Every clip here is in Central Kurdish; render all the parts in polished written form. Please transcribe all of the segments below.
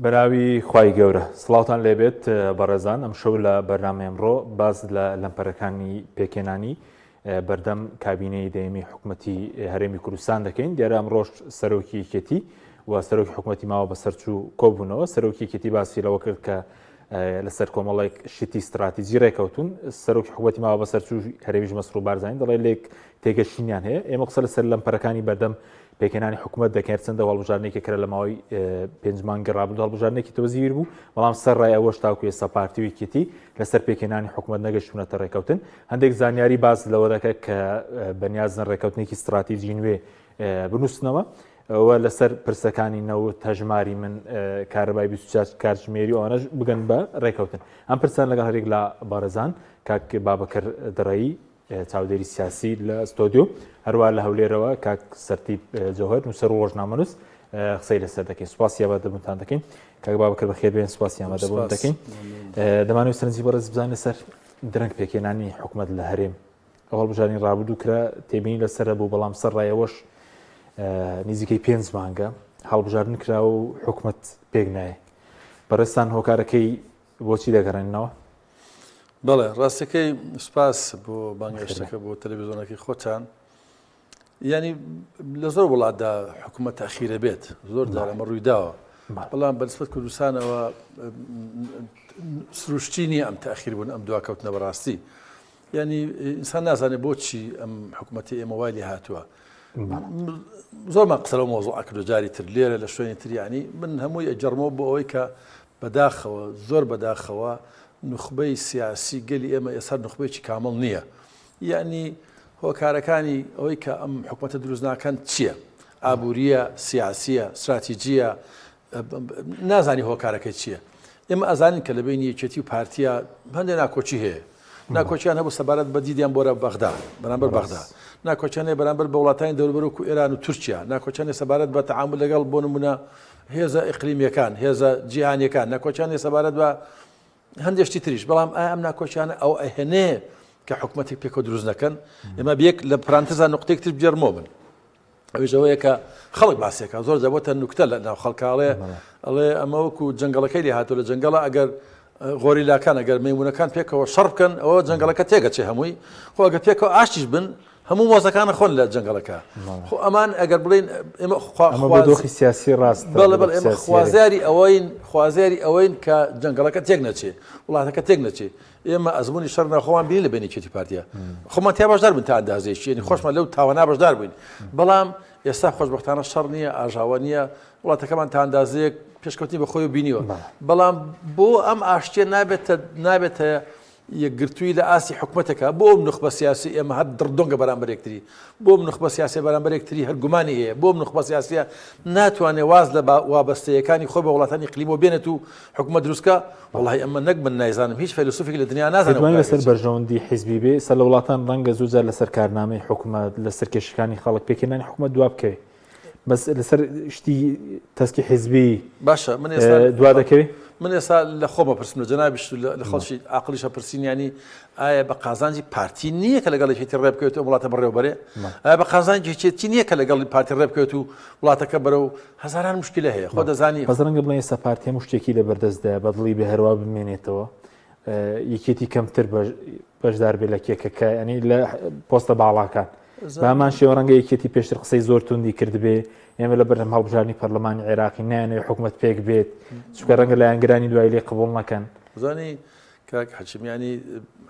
بەناوی خوای گەورە سڵاوتان لێبێت بەڕێزان ئەم شەو لە بەرنامە ئەمڕۆ باز لە لەمپەرەکانی پێکێنانی بەردەم کابینەی دەیەمی حکوومەتی هەرێمی کوردستان دەکەین. دیارە ئەمڕۆژ سەرۆکی یەکێتی و سەرۆکی حکوومەتی ماوە بەسەرچوو کۆبوونەوە. سەرۆکی یەکێتی باسی لەوە کرد کە لەسەر کۆمەڵێک شتی استراتیژی ڕێکەوتون. سەرۆکی حکوومەتی ماوە بەسەرچوو هەرێمیش مەسرور بارزانانی دەڵێ لێک تێگەشتنیان هەیە. ئێمە قسە لەسەر لەمپەرەکانی بەردەم پێکێنانی حکوومەت دەکەین چەندە هەڵبژارنێکی کرا لە ماوەی 5 مانگی ڕابردوو هەڵبژارنێکی تۆزیر بوو، بەڵام سەر ڕای ئەوەش تاوکو ئێستا پارتی و یەکێتی لەسەر پێکێنانی حکوومەت نەگەشتونەتە ڕێکەوتن. هەندێک زانیاری باز لەوە دەکات کە بەنیازن ڕێکەوتنێکی استراتیژی نوێ بنووسنەوە و لەسەر پرسەکانی نەوت هەژماری من کارەبای 24 کاتژمێری ئەوانەش بگەن بە ڕێکەوتن. ئەم پرسان لەگەڵ هەرێک لە بارەزان کاک بابەکر دڕایی چاودێری سیاسی لە ستۆدیۆ، هەروە لە هەولێرەوە کاک سەرتیب جەوهەر نووسەر و ڕۆژنامەنووس قسەی لەسەر دەکەین. سوپاسی ئامادەبوونتان دەکەین. کاک بابەکر بەخێر بێن. سوپاسی ئامادەبوون دەکەین. دەمانەوێت سەرنجی بەڕێز بزانین لەسەر درەنگ پێکێنانی حکوومەت لە هەرێم. ئەو هەڵبژارنی ڕابردوو کرا تێبینی لەسەرە بوو، بەڵام سەر ڕایەوەش نزیکەی 5 مانگە هەڵبژاردن کرا و حکوومەت پێک نایە. بەڕێستان هۆکارەکەی بۆچی دەگەڕێنەوە؟ بەڵێ ڕاستەکەی سوپاس بۆ بانگەشتەکە بۆ تەلەڤیزۆنەکەی خۆتان. ینی لە زۆر وڵاتدا حکوومەت تەخیرە بێت، زۆر جار ئەمە ڕوویداوە، بەڵام بەنسبەت کوردستانەوە سروشتی نییە ئەم تەخیر بوون، ئەم دواکەوتنە بەڕاستی. ینی ئینسان نازانێت بۆچی ئەم حکوومەتی ئێمە وای لێ هاتووە. زۆرمان قسە لەو مۆزوع ئەکرد جاری تر لێرە لە شوێنی تر. ینی من هەمووی ئەجەڕمەوە بۆ ئەوەی کە بەداخەوە زۆر بەداخەوە نخبەی سیاسی گەلی ئێمە ئێستا نخبەیەکی کامڵ نییە. یعنی هۆکارەکانی ئەوەی کە ئەم حکوومەتە دروست ناکەن چییە؟ ئابووریە، سیاسیە، استراتیژیە، نازانی هۆکارەکەی چییە. ئێمە ئەزانین کە لە بینی یەکێتی و پارتیە هەندێک ناکۆچی هەیە. ناکۆچیان هەبوو سەبارەت بە دیدیان بۆرە بەغدا بەرامبەر بەغدا، ناکۆچیان هەیە بەرامبەر بە وڵاتانی دەوروبەر وەکو ئێران و تورکیا، ناکۆچیان هەیە سەبارەت بە تەعامل لەگەڵ بۆ نمونە هێزە ئیقلیمیەکان، هێزە جیهانیەکان، ناکۆچیان هەیە سەبارەت بە هەندێشتی تریش. بەڵام ئەم ناکۆچیانە ئەو ئەهێنێ کە حکوومەتێک پێکەوە دروست نەکەن. ئێمە بێک لە پرانتزا نقطەیەک تر بجێڕمەوە بن. ئەویش ئەوەیە کە خەڵک باسیەکە زۆر دەبێتە نوکتە لە ناو خەڵکاڵێ ئەڵێ ئەمە وەکو جەنگەڵەکەی لێ هاتووە لە جەنگەڵە ئەگەر غۆریلاکان ئەگەر مەیمونەکان پێکەوە شەڕ بکەن ئەوە جەنگەڵەکە تێگەچێ هەمووی، خۆ ئەگەر پێکەوە ئاشتیش بن هەموو مۆزەکانە خۆن لە جەنگەڵەکە. خۆ ئەمان ئەگەر بڵین ئێمە دۆخی سیاسی ڕاست ئێمە خوازیاری ئەوەین کە جەنگەڵەکە تێک نەچێ، وڵاتەکە تێک نەچێ. ئێمە ئەزمموی شەڕ ناخۆوان بینی لە بینێکی پارتیە خۆمان تیا بەشدار بن تا ئەندازێکی، ینی خۆشمان لەو تاوانە بەشدار بووین. بەڵام ئێستا خۆشبەختانە شەڕ نییە، ئاژاوە نییە، وڵاتەکەمان تا ئەندازەیەک پێشکەوتنی بە خۆی بینیوە. بەڵام بۆ ئەم ئاشتیە نابێتە یەکگرتووی لە ئاسی حکوومەتەکە بۆ نخبە سیاسی ئێمە هەر دڕدۆنگە بەرامبەر یەکتری، بۆ نخبە سیاسی بەرامبەر یەکتری هەر گومانی هەیە، بۆ نخبە سیاسیە ناتوانێت واز لە وابەستەیەکانی خۆی بە وڵاتانی ئیقلیمەوە بێنێت و حکوومەت دروستکە. وەڵاهی ئەمە نەک من نایزانم، هیچ فەیلسوفێکی لە دنیا نازانم لەسەر بەرژەوەندی حیزبی بێ سەر لە وڵاتان ڕەنگە زووجار لەسەر کارنامەی حکوومەت لەسەر کێشەکانی خەڵک پێکێنانی حکوومەت دوا بکەوێت، بەس لەسەر شتی تەسکی حیزبی باشە. من دوا دەکەوێت. من ئێستا لە خۆمە پرسم لە جەنابیش لە خەڵکی عاقلیشە پرسیینیانی ئایا بە قازانجی پارتی نییە کە لەگەڵ یەکێتی ڕێ بکەوێت و وڵاتە بەڕێوەبەرێ؟ ئایا بە قازانجی یەکێتی نییە کە لەگەڵ پارتی ڕێ بکەوێت و وڵاتەکە بەرەو هەزاران مشکلە هەیە. خۆ دەزانی بەزڕەنگە بڵێن ئێستا پارتی هەموو شتێکی لە بەردەستدایە بەدڵی بە هەروە بمێنێتەوە، یەکێتی کەمتر بەشدار بێ لە کێکەکە، ینی لە پۆستە باڵاکان. بامان شێوە ڕەنگە یەکێتی پێشتر قسەی زۆر توندی کرد بێ. ئێمە لە بەردەم هەڵبژارنی پەرلەمانی عێراقی نایانەوێت حکوومەت پێک بێت، چونکە ڕەنگە لایەنگرانی دوای لێ قبوڵ نەکەن. زانی کاک حەچیمیانی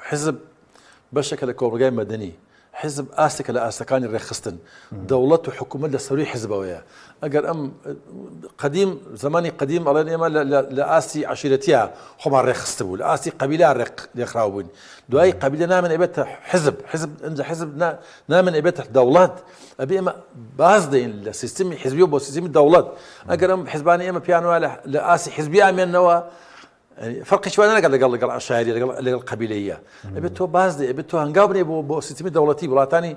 حزب بەشێکە لە کۆمەلگای مەدەنی، حزب ئاستێکە لە ئاستەکانی ڕێخستن، دەوڵەت و حکوومەت لە سەروی حزبەوەیە. ئەگەر ئەم زمانی قدیم ئەڵێن ئێمە لە ئاستی عشیرەتیە خۆمان ڕێخست بوو، لە ئاستی قەبیلا ڕێکخراو بووین، دوای قەبیلە نامن ئەبێتە حزب نامن ئەبێتە دەوڵەت. ئەبێ ئێمە باز دەین لە سیستمی حزبی و بۆ سیستمی دەوڵەت. ئەگەر ئەم حزبانی ئێمە پیان وایە لە ئاسی حزبی ئامێنەوە فەرقی شوانە لەگەڵ عشایری لەگەڵ قەبیلەیە. ئەبێت تۆ باز دێ، ئەبێت تۆ هەنگاو بنێ بۆ سیستمی دەوڵەتی. وڵاتانی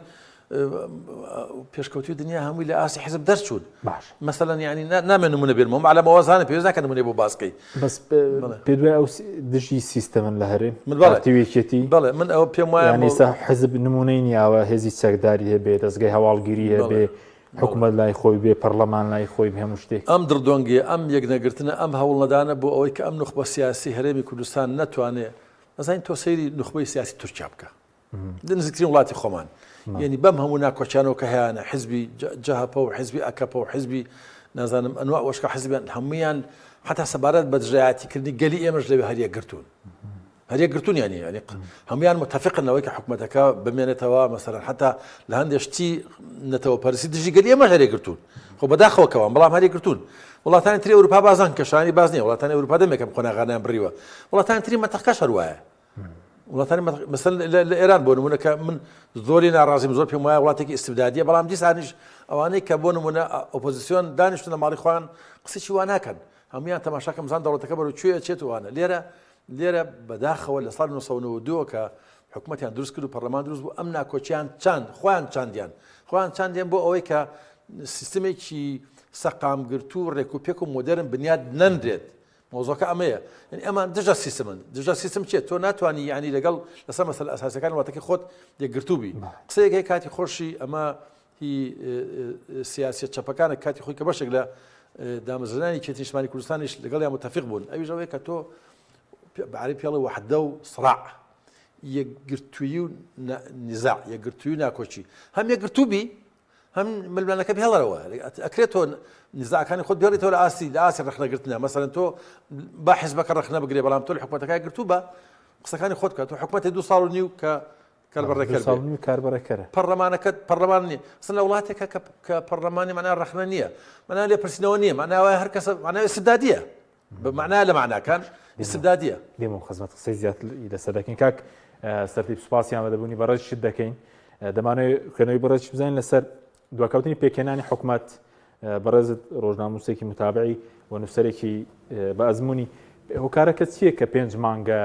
پێشکەوتی دنیا هەمووی لە ئاسی حزب دەرچوون. مەسەلەن ینی نامێن نمونە بێنمەوە عەلەمە وەزانە پێویست ناکە نمونەی بۆ باسکەی. بەس پێ دوای ئەو دژی سیستەمن لە هەرێم پارتیوێکێتی. بەڵێ من ئەوە پێم وایە ئێستا حزب نمونەی نیاوە، هێزی چەکداری هەبێ، دەستگای هەواڵگیری هەبێ، حکومت لای خۆی بێ پەرلەمان لای خۆی بێ هەموو شتێک ئەم دڕدۆنگی ئەم یەکنەگرتنە ئەم هەوڵەدانە بۆ ئەوەی کە ئەم نخبە سیاسی هەرێمی کوردستان نەتوانێت ئەزانین تۆ سەیری نخبەی سیاسی تورکیا بکە نزیکترین وڵاتی خۆمان یعنی بەم هەموو ناکۆچانەوە کە هەیەە حیزبی جەهەپە و حیزبی ئەکەپە و حیزبی نازانم ئەنواع وەشکە حیزبیان هەمویان حتا سەبارەت بە دژایەتیکردنی گەلی ئێمەش لەوێ هەریەکگرتوون هەریەکگرتوون ینی هەمویان متفقنەوەی کە حکوومەتەکە بمێنێتەوە مەسەرەن حتا لە هەندێک شتی نەتەوە پەرسی دژی گەلی ئێمە هەریەکگرتوون خۆ بەداخەوەکەوە بەڵام هەریەکگرتوون وڵاتانی تری ئەوروپا بازان کەشانی باز نییە وڵاتانی ئەوروپا دەمێکم قۆناغانیان بڕیوە وڵاتانی تری مەتەقەش هەروایە وڵاتانی مەسەن لە ئێران بۆ نمونەکە من زۆری ناڕازیم زۆر پێم وایە وڵاتێکی ئیستبدادیە بەڵام دیسانیش ئەوانەی کە بۆ نمونە ئۆپۆزیسیۆن دانیشتونە ماڵی خۆیان قسەی وا ناکەن هەمویان تەماشاکە مزان دەوڵەتەکە بەروکوێ چێتوانە لێرە بەداخەوە لە ساڵ 1992 کە حکوومەتیان دروست کرد و پەرلەمان دروست بوو ئەم ناکۆچیان خۆیان چاندیان بۆ ئەوەی کە سیستمێکی سەقامگرت و ڕێکوپێک و مۆدرن بنیاد نەندرێت مۆزۆکە ئەمەیە ئەمان دژە سیستم چێت تۆ ناتوانانی یعنی لەگەڵ لەسەر مەسەل ئەساسەکان وڵاتەکەی خۆت یەکگرتووبی قسەیەک هەیە کاتی خۆشی ئەمە هی سیاسەت چەپەکانە کاتی خۆی کە بەشێک لە دامەزرانی کێتی نیشتمانی کوردستانیش لەگەڵیان متفق بوون ئەویش ئەوەیە کە تۆ بەعربی پێڵی وحدە و صراع یەکگرتووی و نزاع یەکگرتووی و ناکۆچی هەم یەکگرتووبی هەم ململانەکە بهێڵەرەوە ئەکرێتەوە نزاعەکانی خۆت بێڕیتەوە لە ئاسی ڕخنەگرتنە مەسەرەن تۆ با حیزبەکە ڕخنە بگرێ بەڵام تۆ لە حکوومەتەکەی گرتووە بە قسەکانی خۆت کە تۆ حکوومەتی 2 ساڵ و نیو کە کاربەرەکەرە پەرلەمانەکەت پەرلەمان نیە سن لە وڵاتێکە کە پەرلەمانی معنای ڕخنە نییە معنای لێ پرسینەوە نییە معناوای هەر کەسە معنای استبدادیە بمعنای لە معناکان استبدادیە دێمە خزمەت قسەی زیات لەسەر دەکەین کاک سەرتیب سوپاسیان بەدەبوونی بەڕێز شت دەکەین دەمانەوێت خوێنەوەی بەڕێز بزانین لەسەر دوکەوتنی پێکێنانی حکوومەت بەڕێزت ڕۆژنامووسێکی متابعی و نووسەرێکی بە ئەزمموی هۆکارەکە چییە کە 5 مانگە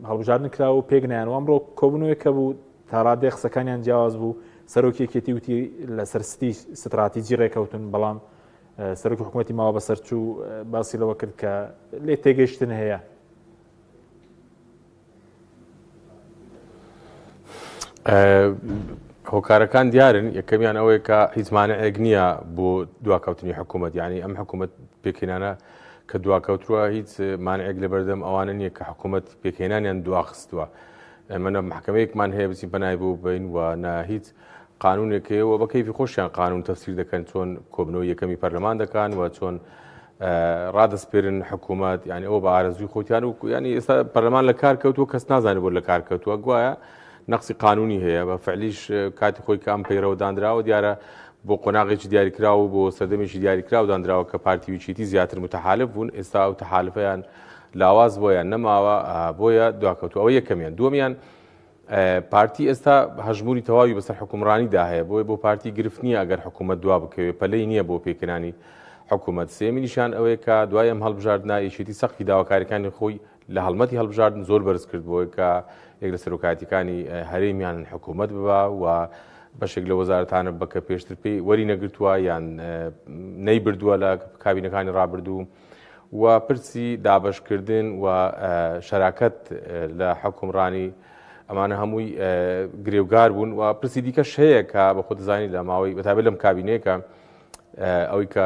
هەڵبژاردن کراوە و پێکنیان و ئەمڕۆ کۆبوونەوەی کە بوو تا ڕادێ قسەکانیان جیاواز بوو سەرۆکیەکێتی وتی لەسەر ستراتیجی ڕێکەوتن بەڵام سەرۆکی حکوومەتی ماوە بەسەرچوو باسی لەوە کرد کە لێ تێگەیشتن هەیە هۆکارەکان دیارن یەکەمیان ئەوەیە کە هیچ مانعێک نییە بۆ دواکەوتنی حکوومەت یعنی ئەم حکوومەت پێکێنانە کە دواکەوتووە هیچ مانعێک لە بەردەم ئەوانە نییە کە حکوومەت پێکێنانیان دواخستووە منە محکەمەیەکمان هەیە بچین پەنای بۆ بین و نا هیچ قانونێکەوە بە کەیفی خۆشیان قانون تەفسیر دەکەن چۆن کۆبنەوەی یەکەمی پەرلەمان دەکەن و چۆن ڕادەسپێرن حکوومەت یعنی ئەوە بە ئارەزوی خۆتیان و ینی ئێستا پەرلەمان لە کار کەوتووە کەس نازانێت بۆ لە کار کەوتووە گوایە نقصی قانونی هەیە بە فعلیش کاتی خۆی کە ئەم پەیڕەوە دانراوە دیارە بۆ قۆناغێکی دیاریکراوە و بۆ سەردەمێکی دیاریکراوە دانراوە کە پارتیویچیتی زیاتر متحالف بوون ئێستا ئەو تەحالفەیان لاواز بۆیان نەماوە بۆیە دواکەوتووە ئەوە یەکەمیان دووەمیان پارتی ئێستا هەژموری تەواوی بەسەر حکومڕانیدا هەیە بۆیە بۆ پارتی گرفت نییە ئەگەر حکوومەت دوا بکەوێت پەلەی نییە بۆ پێکەنانی حکوومەت سێمینیشان ئەوەیە کە دوای ئەم هەڵبژاردنە یەکێتی سەختی داواکاریەکانی خۆی لە هەڵمەتی هەڵبژاردن زۆر بەرز کرد بۆیە کە یەک لە سەرۆکاتیەکانی هەرێمیان حکوومەت ببا و بەشێک لە وەزارەتانە بکە پێشتر پێی وەری نەگرتووە یان نەی بردووە لە کابینەکانی ڕابردوو و پرسی دابەشکردن و شەراکەت لە حکومڕانی ئەمانە هەمووی گرێوگار بوون و پرسی دیکەش هەیە کە بە خۆ دەزانی لە ماوەی بەتابێت لەم کابینەیەکە ئەوەی کە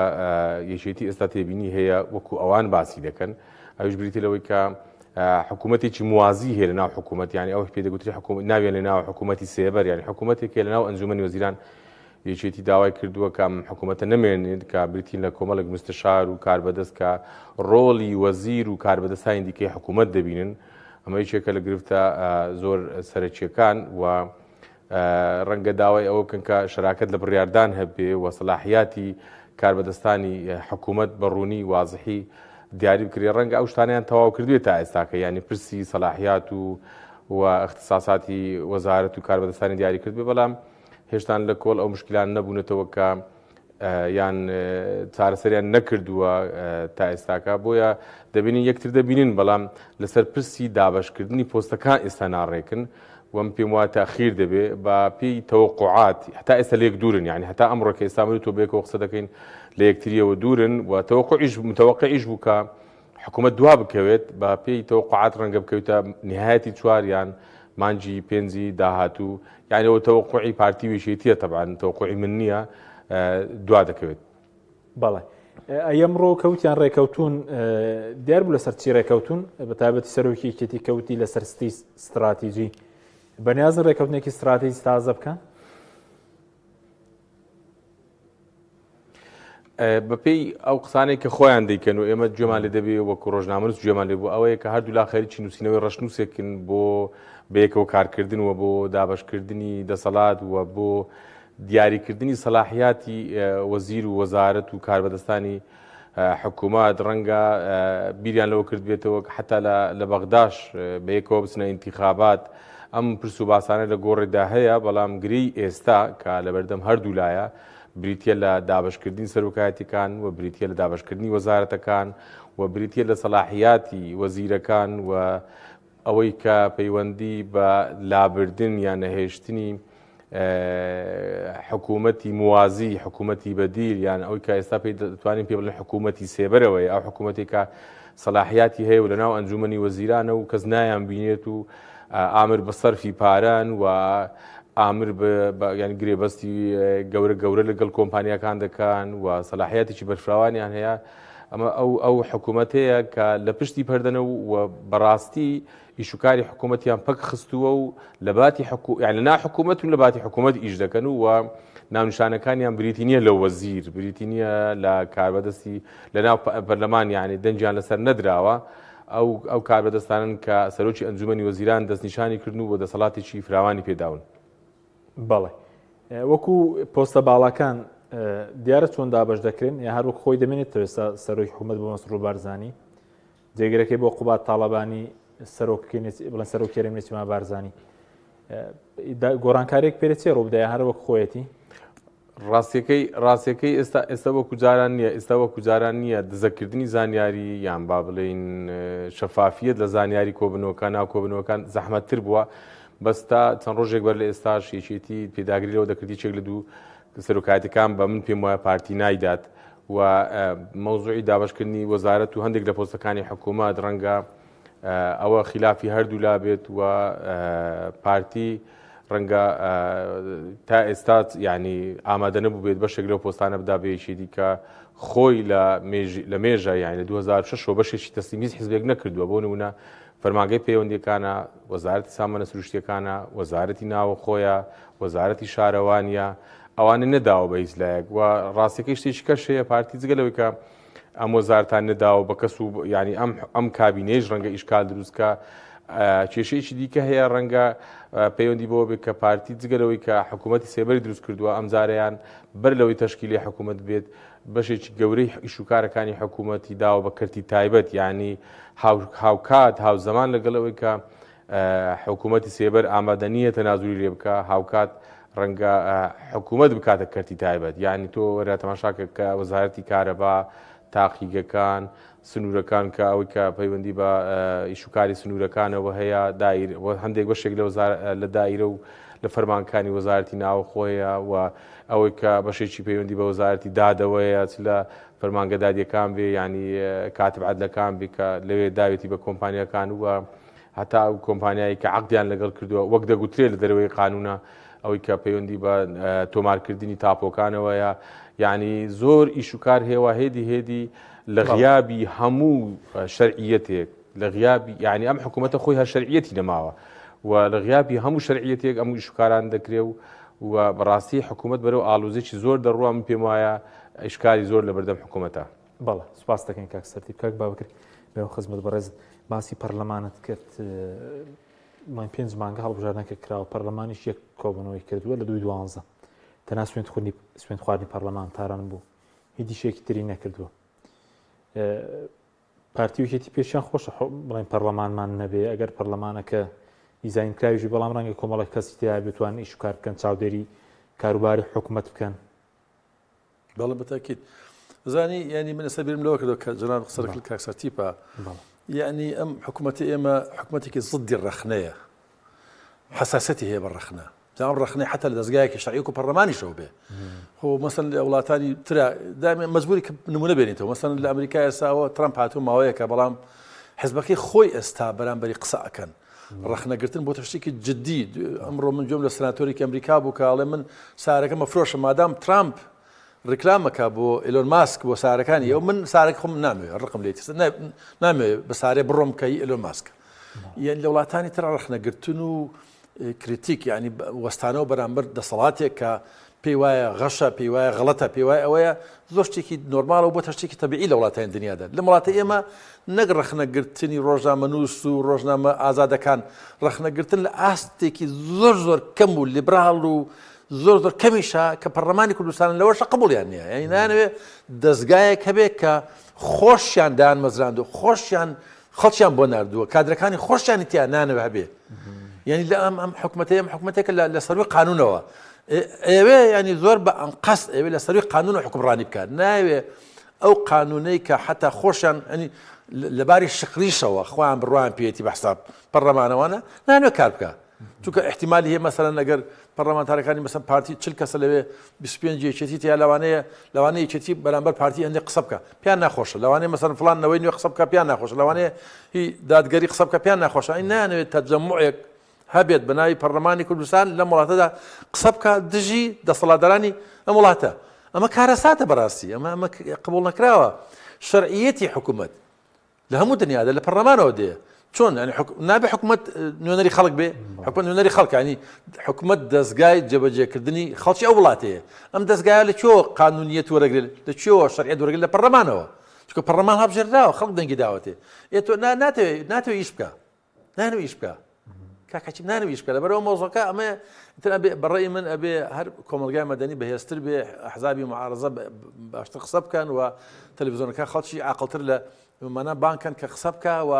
یەکێتی ئێستا تێبینی هەیە وەکو ئەوان باسی دەکەن ئەوش بریتی لەوەی کە حکوومەتێکی موازی هەیە لە ناو حکوومەت یانی ئەو پێدەگوتری حکوومەت ناوێن لە ناو حکوومەتی سێبەر یانی حکوومەتێک لە ناو ئەنجومەنی وەزیران یەکێتی داوای کردووە کە حکوومەتە نەمێنێت کە بریتین لە کۆمەڵێک مستشار و کاربەدەست کە ڕۆڵی وەزیر و کاربەدەستانی دیکەی حکوومەت دەبینن ئەمە یەکێکە لە گرفتە زۆر سەرەکیەکان و ڕەنگە داوای ئەوە بکەن کە شەراکەت لە بڕیاردان هەبێ و سەلاحیاتی کاربەدەستانی حکوومەت بەڕوونی وازحی دیاری بکرێ ڕەنگە ئەو شتانیان تەواو کردوێت تا ئێستاکە ینی پرسی سەلاحیات و اختصاصاتی وەزارەت و کاربەدەستانی دیاری کرد بێ بەڵام هێشتان لە کۆڵ ئەو مشکلان نەبوونەتەوە کە یان چارەسەریان نەکردووە تا ئێستاکە بۆیە دەبینین یەکتر دەبینین بەڵام لەسەر پرسی دابەشکردنی پۆستەکان ئێستا ناڕێکن وەم پێم وایە تاخیر دەبێ بە پێی تەوەقوعات هەتا ئێستا لێک دوورن یعنی هەتا ئەمڕۆ کە ئێستا تۆ بێکەوە قسە دەکەین لە یەکتریەوە دوورن و متەوەقعیش بوو کە حکوومەت دوا بکەوێت بە پێی تەوەقعات ڕەنگە بکەوێتە نهایەتی چواریان مانجی پێنجی داهاتوو یعنی ئەوە تەوەقعی پارتی وێشێتیە تەبعاً تەوەقعی من نییە دوا دەکەوێت. بەڵێ ئەمڕۆ کەوتیان ڕێکەوتون دیار بوو لەسەر چی ڕێکەوتون بە تایبەتی سەرۆکی کێتی کەوتی لەسەر استراتیژی بەنیازن ڕێکەوتنێکی استراتیژی تازە بکەن بەپێی ئەو قسانێک کە خۆیان دەیکەن و ئێمە گوێمان لێ دەبێ وەکو ڕۆژنامەنووس گوێمان لێ بوو ئەوەیە کە هەردوو لا خەریکی نووسینەوەی ڕەشنووسێکن بۆ بەیەکەوە کارکردن و بۆ دابەشکردنی دەسەڵات و بۆ دیاریکردنی سەلاحیاتی وەزیر و وەزارەت و کاربەدەستانی حکوومەت ڕەنگە بیریان لەوە کرد بێتەوە حتا لە بەغداش بەیەکەوە بچنە ئینتیخابات ئەم پرس و باسانە لە گۆڕێدا هەیە بەڵام گرەی ئێستا کە لەبەردەم هەردوو لایە بریتە لە دابشکردنی سەرۆکایەتیەکان و بریتە لە دابشکردنی وەزارەتەکان و بریتە لە سەلاحیاتی وەزیرەکان و ئەوەی کە پەیوەندی بە لابردن یان نەهێشتنی حکوومەتی موازی حکوومەتی بەدیل یان ئەوەی کە ئێستا پێی دەتوانین پێ بڵێن حکوومەتی سێبەرەوەی ئەو حکوومەتێکە سەلاحیاتی هەیە و لەناو ئەنجومەنی وەزیرانە و کەس نایان بینێت و ئامر بە سەرفی پاران و ئامر ینی گرێبەستی گەورە لەگەڵ کۆمپانیەکان دەکەن و سەلاحیاتێکی بەرفراوانیان هەیە ئەمە ئەو حکوومەتەیە کە لە پشتی پەردەنە و بەڕاستی ئیشوکاری حکوومەتیان پەک خستووە و لە باتی لە نا حکوومەت و لە باتی حکوومەت ئیش دەکەن و ناونشانەکانیان بریتی نییە لە وەزیر بریتی نییە لە کاربەدەستی لە ناو پەرلەمان یانی دەنجیان لەسەر نەدراوە ئەو کاربەدەستانن کە سەرۆکی ئەنجومەنی وەزیران دەستنیشانی کردن و بۆ دەسەڵاتێکی فراوانی پێداون. بەڵێ وەکو پۆستە باڵەکان دیارە چۆن دابش دەکرێن یا هەروەک خۆی دەمێنێت ئێستا سەرۆکی حکوومەت بۆ مەسرور بارزانی جێگرەکەی بۆ قوبات تاڵەبانی بڵێن سەرۆکێرە نێچما بارزانی گۆڕانکارێک پێرە چێ ڕووبدایە هەروەک خۆیەتی ڕاستیەکەی ئێستا وەکو جاران نییە ئێستا وەکو جاران نییە دزەکردنی زانیاری یان با بڵێن شەفافیت لە زانیاری کۆبنەوەکان ناو کۆبنەوەکان زەحمەتتر بووە بەستا چەند ڕۆژێک بەر لە ئێستاش یەکێتی پێداگری لەوە دەکردی چێک لە دوو سەرۆکایەتەکان بە من پێم وایە پارتی نایدات و مەوزوعی دابشکردنی وەزارەت و هەندێک لە پۆستەکانی حکوومەت ڕەنگە ئەوە خلافی هەردوو لا بێت و پارتی ڕەنگە تا ئێستا ینی ئامادە نەبوو بێت بەشێک لەو پۆستانە بدا بێشێتی کە خۆی لە مێژە یانی لە 2006 بەشێکی تەسلیمی حیزبێک نەکردووە بۆ نمونە فەرمانگەی پەیوەندیەکانە وەزارەتی سامانە سروشتیەکانە وەزارەتی ناوە خۆیە وەزارەتی شارەوانیە ئەوانە نەداوە بە هیچ لایەک و ڕاستیەکەی شتێکی کەش هەیە پارتی جگەلەوەی کە ئەم وەزارەتان نەداوە بە کەس و ینی ئەم کابینەیەش ڕەنگە ئیشکال دروستکە کێشەیەکی دیکە هەیە ڕەنگە پەیوەندی بۆ بێت کە پارتی جگەلەوەی کە حکوومەتی سێبەری دروست کردووە ئەم جارەیان بەر لەوەی تەشکیلی حکوومەت بێت بەشێکی گەورەی ئیشوکارەکانی حکوومەتی داوە بە کەرتی تایبەت ینی هاوکات هاوزەمان لەگەڵەوەی کە حکوومەتی سێبەر ئامادە نییە تەنازولی لێ بکە هاوکات ڕەنگە حکوومەت بکاتە کەرتی تایبەت یعنی تۆ وەرە تەماشاکە کە وەزارەتی کارەبا تاقیگەکان سنوورەکان کە ئەوەی کە پەیوەندی بە ئیشوکاری سنوورەکانەوە هەیە هەندێک بەشێک لە دایرە و لە فەرمانکانی وەزارەتی ناو خۆیە و ئەوەی کە بەشێکی پەیوەندی بە وەزارەتی دادەوەیە لە فەرمانگە دادیەکان بێ ینی کاتب عەدلەکان بێ کە لەوێ داوێتی بە کۆمپانیەکان وە هەتا ئەو کۆمپانیایی کە عەقدیان لەگەڵ کردووە وەک دەگوترێت لە دەرەوەی قانونە ئەوەی کە پەیوەندی بە تۆمارکردنی تاپۆکانەوەیە یعنی زۆر ئیشوکار هێوا هێدی لە غیابی هەموو شەرعیەتێک لە غیابی یعنی ئەم حکوومەتە خۆی هەر شەرعیەتی نەماوە و لە غیابی هەموو شەرعیەتێک ئەموو ئیشوکاران دەکرێ و بەڕاستی حکوومەت بەرەو ئاڵوزێکی زۆر دەڕوە من پێم وایە ئیشکاری زۆر لە بەردەم حکوومەتە. بەڵێ سوپاس دەکەین کاک سەرتیب کاک بابکر بەو خزمەت بەڕێزت باسی پەرلەمانت کرد مای 5 مانگە هەڵبژاردنەکە کراوە پەرلەمانیش یەک کۆبنەوەی کردووە لە 2012 تەنها سوێند خواردنی پەرلەمان تاران بوو هیچ شتێکی تری نەکردووە پارتی وێتی پێشیان خۆشە بڵێن پەرلەمانمان نەبێ ئەگەر پەرلەمانەکە دیزاینکراویژی بەڵام ڕەنگە کۆمەڵێک کەسی تیا بتوانن ئیشوکار بکەن چاودێری کاروباری حکوومەت بکەن. بەڵێ بەتاکید زانی ینی من ئێستا بیرم لەوە کردەوە کە جەناب قسەکرد کاک سەرتیپە یعنی ئەم حکوومەتی ئێمە حکوومەتێکی زدی ڕەخنەیە حساسەتی هەیە بە ڕەخنە جاء الرخنة حتى لدزجاجك شرعيكو برلماني شو به هو مثلا أولاداني ترى دائما مجبوري نمونه بينته مثلا الأمريكا يساوي ترامب هاتوا ما وياك بلام حزبك خوي استابران بري قصاء كان رخنا قلتن بو تشتيك جديد أمره من جملة سناتوري كأمريكا بوكالة من سارك مفروش ما دام ترامب ڕێکلامەکە بۆ ئیلۆن ماسک بۆ سارەکانی ئەو من سارێک خۆم نامەوێت ڕقم لێتی نامەوێت بە سارێ بڕۆمکەی ئیلۆن ماسکە یان لە وڵاتانی تر ڕخنەگرتن و کریتیک ینی وەستانەوە بەرامبەر دەسەڵاتێک کە پێی وایە غەشە پێی وایە غەڵەتە پێی وایە ئەوەیە زۆر شتێکی نۆرمالە بۆ شتێکی تەبیعی لە وڵاتانی دنیادا لە وڵاتی ئێمە نەک ڕخنەگرتنی ڕۆژنامەنووس و ڕۆژنامە ئازادەکان ڕخنەگرتن لە ئاستێکی زۆر زۆر کەم و لیبراڵ و زۆر زۆر کەمیشە کە پەرلەمانی کوردستان لەوەشە قبوڵیان نییە یعنی نانەوێت دەستگایەک هەبێت کە خۆشیان دایان مەزراند و خۆشیان خەڵکیان بۆ نردووە کادرەکانی خۆشیانی تیا نانەوە هەبێ یعنی لە ئەم حکومەتێکە لە سەروی قانونەوە ئێوێ ینی زۆر بە ئەنقەس ئێوێ لە سەروی قانون و حکومڕانی بکات ناوێ ئەو قانونەی کە حتا خۆشیان ئەنی لەباری شقریشەوە خۆیان بڕوان پێێتی بەحساب پەرلەمانەوانە نانوێ کار بکە چونکە احتیمالی هەیە مەسەلەن ئەگەر پەرلەمانتارەکانی مەسەن پارتی 40 کەسە لەوێ 25 یەکێتی تیا لەوانەیە یەکێتی بەرامبەر پارتی هەندێک قسە بکە پیان ناخۆشە لەوانەیە مەسەن فڵان نەوەی نوێ قسە بکە پیان ناخۆشە لەوانەیە هی دادگەری قسە بکە پیان ناخۆشە ئەی نانەوێت تەجەموعێک هەبێت بە ناوی پەرلەمانی کوردستان لە وڵاتەدا قسە بکە دژی دەسەڵاتدارانی ئەم وڵاتە ئەمە کارەساتە بەڕاستی ئەمە قبوڵ نەکراوە شەرعیەتی حکوومەت لە هەموو دنیادا لە پەرلەمانەوە دێ چۆن نابێ حکوومەت نوێنەری خەڵک بێ حکومەت نوێنەری خەڵکانی حکوومەت دەستگای جێبەجێکردنی خەڵکی ئەو وڵاتەیە ئەم دەستگایە لە کوێوە قانونیەت وەرەگرێت لە کوێوە شەرعیەت وەرەگرێت لە پەرلەمانەوە چونکە پەرلەمان هەڵبژێردراوە خەڵک دەنگی داوەتێ تۆ ناتەوێت ئیش بکە نانەوێت ئیش بکە کاکەچی نانەویش بکە لەبەرەوە مۆزۆکە ئەمە بەڕێی من ئەبێ هەر کۆمەلگای مەدەنی بەهێزتر بێ ئەحزابی معارەزە باشتر قسە بکەن و تەلەڤیزۆنەکە خەڵکی عاقڵتر لە مانە بانکەن کە قسە بکە و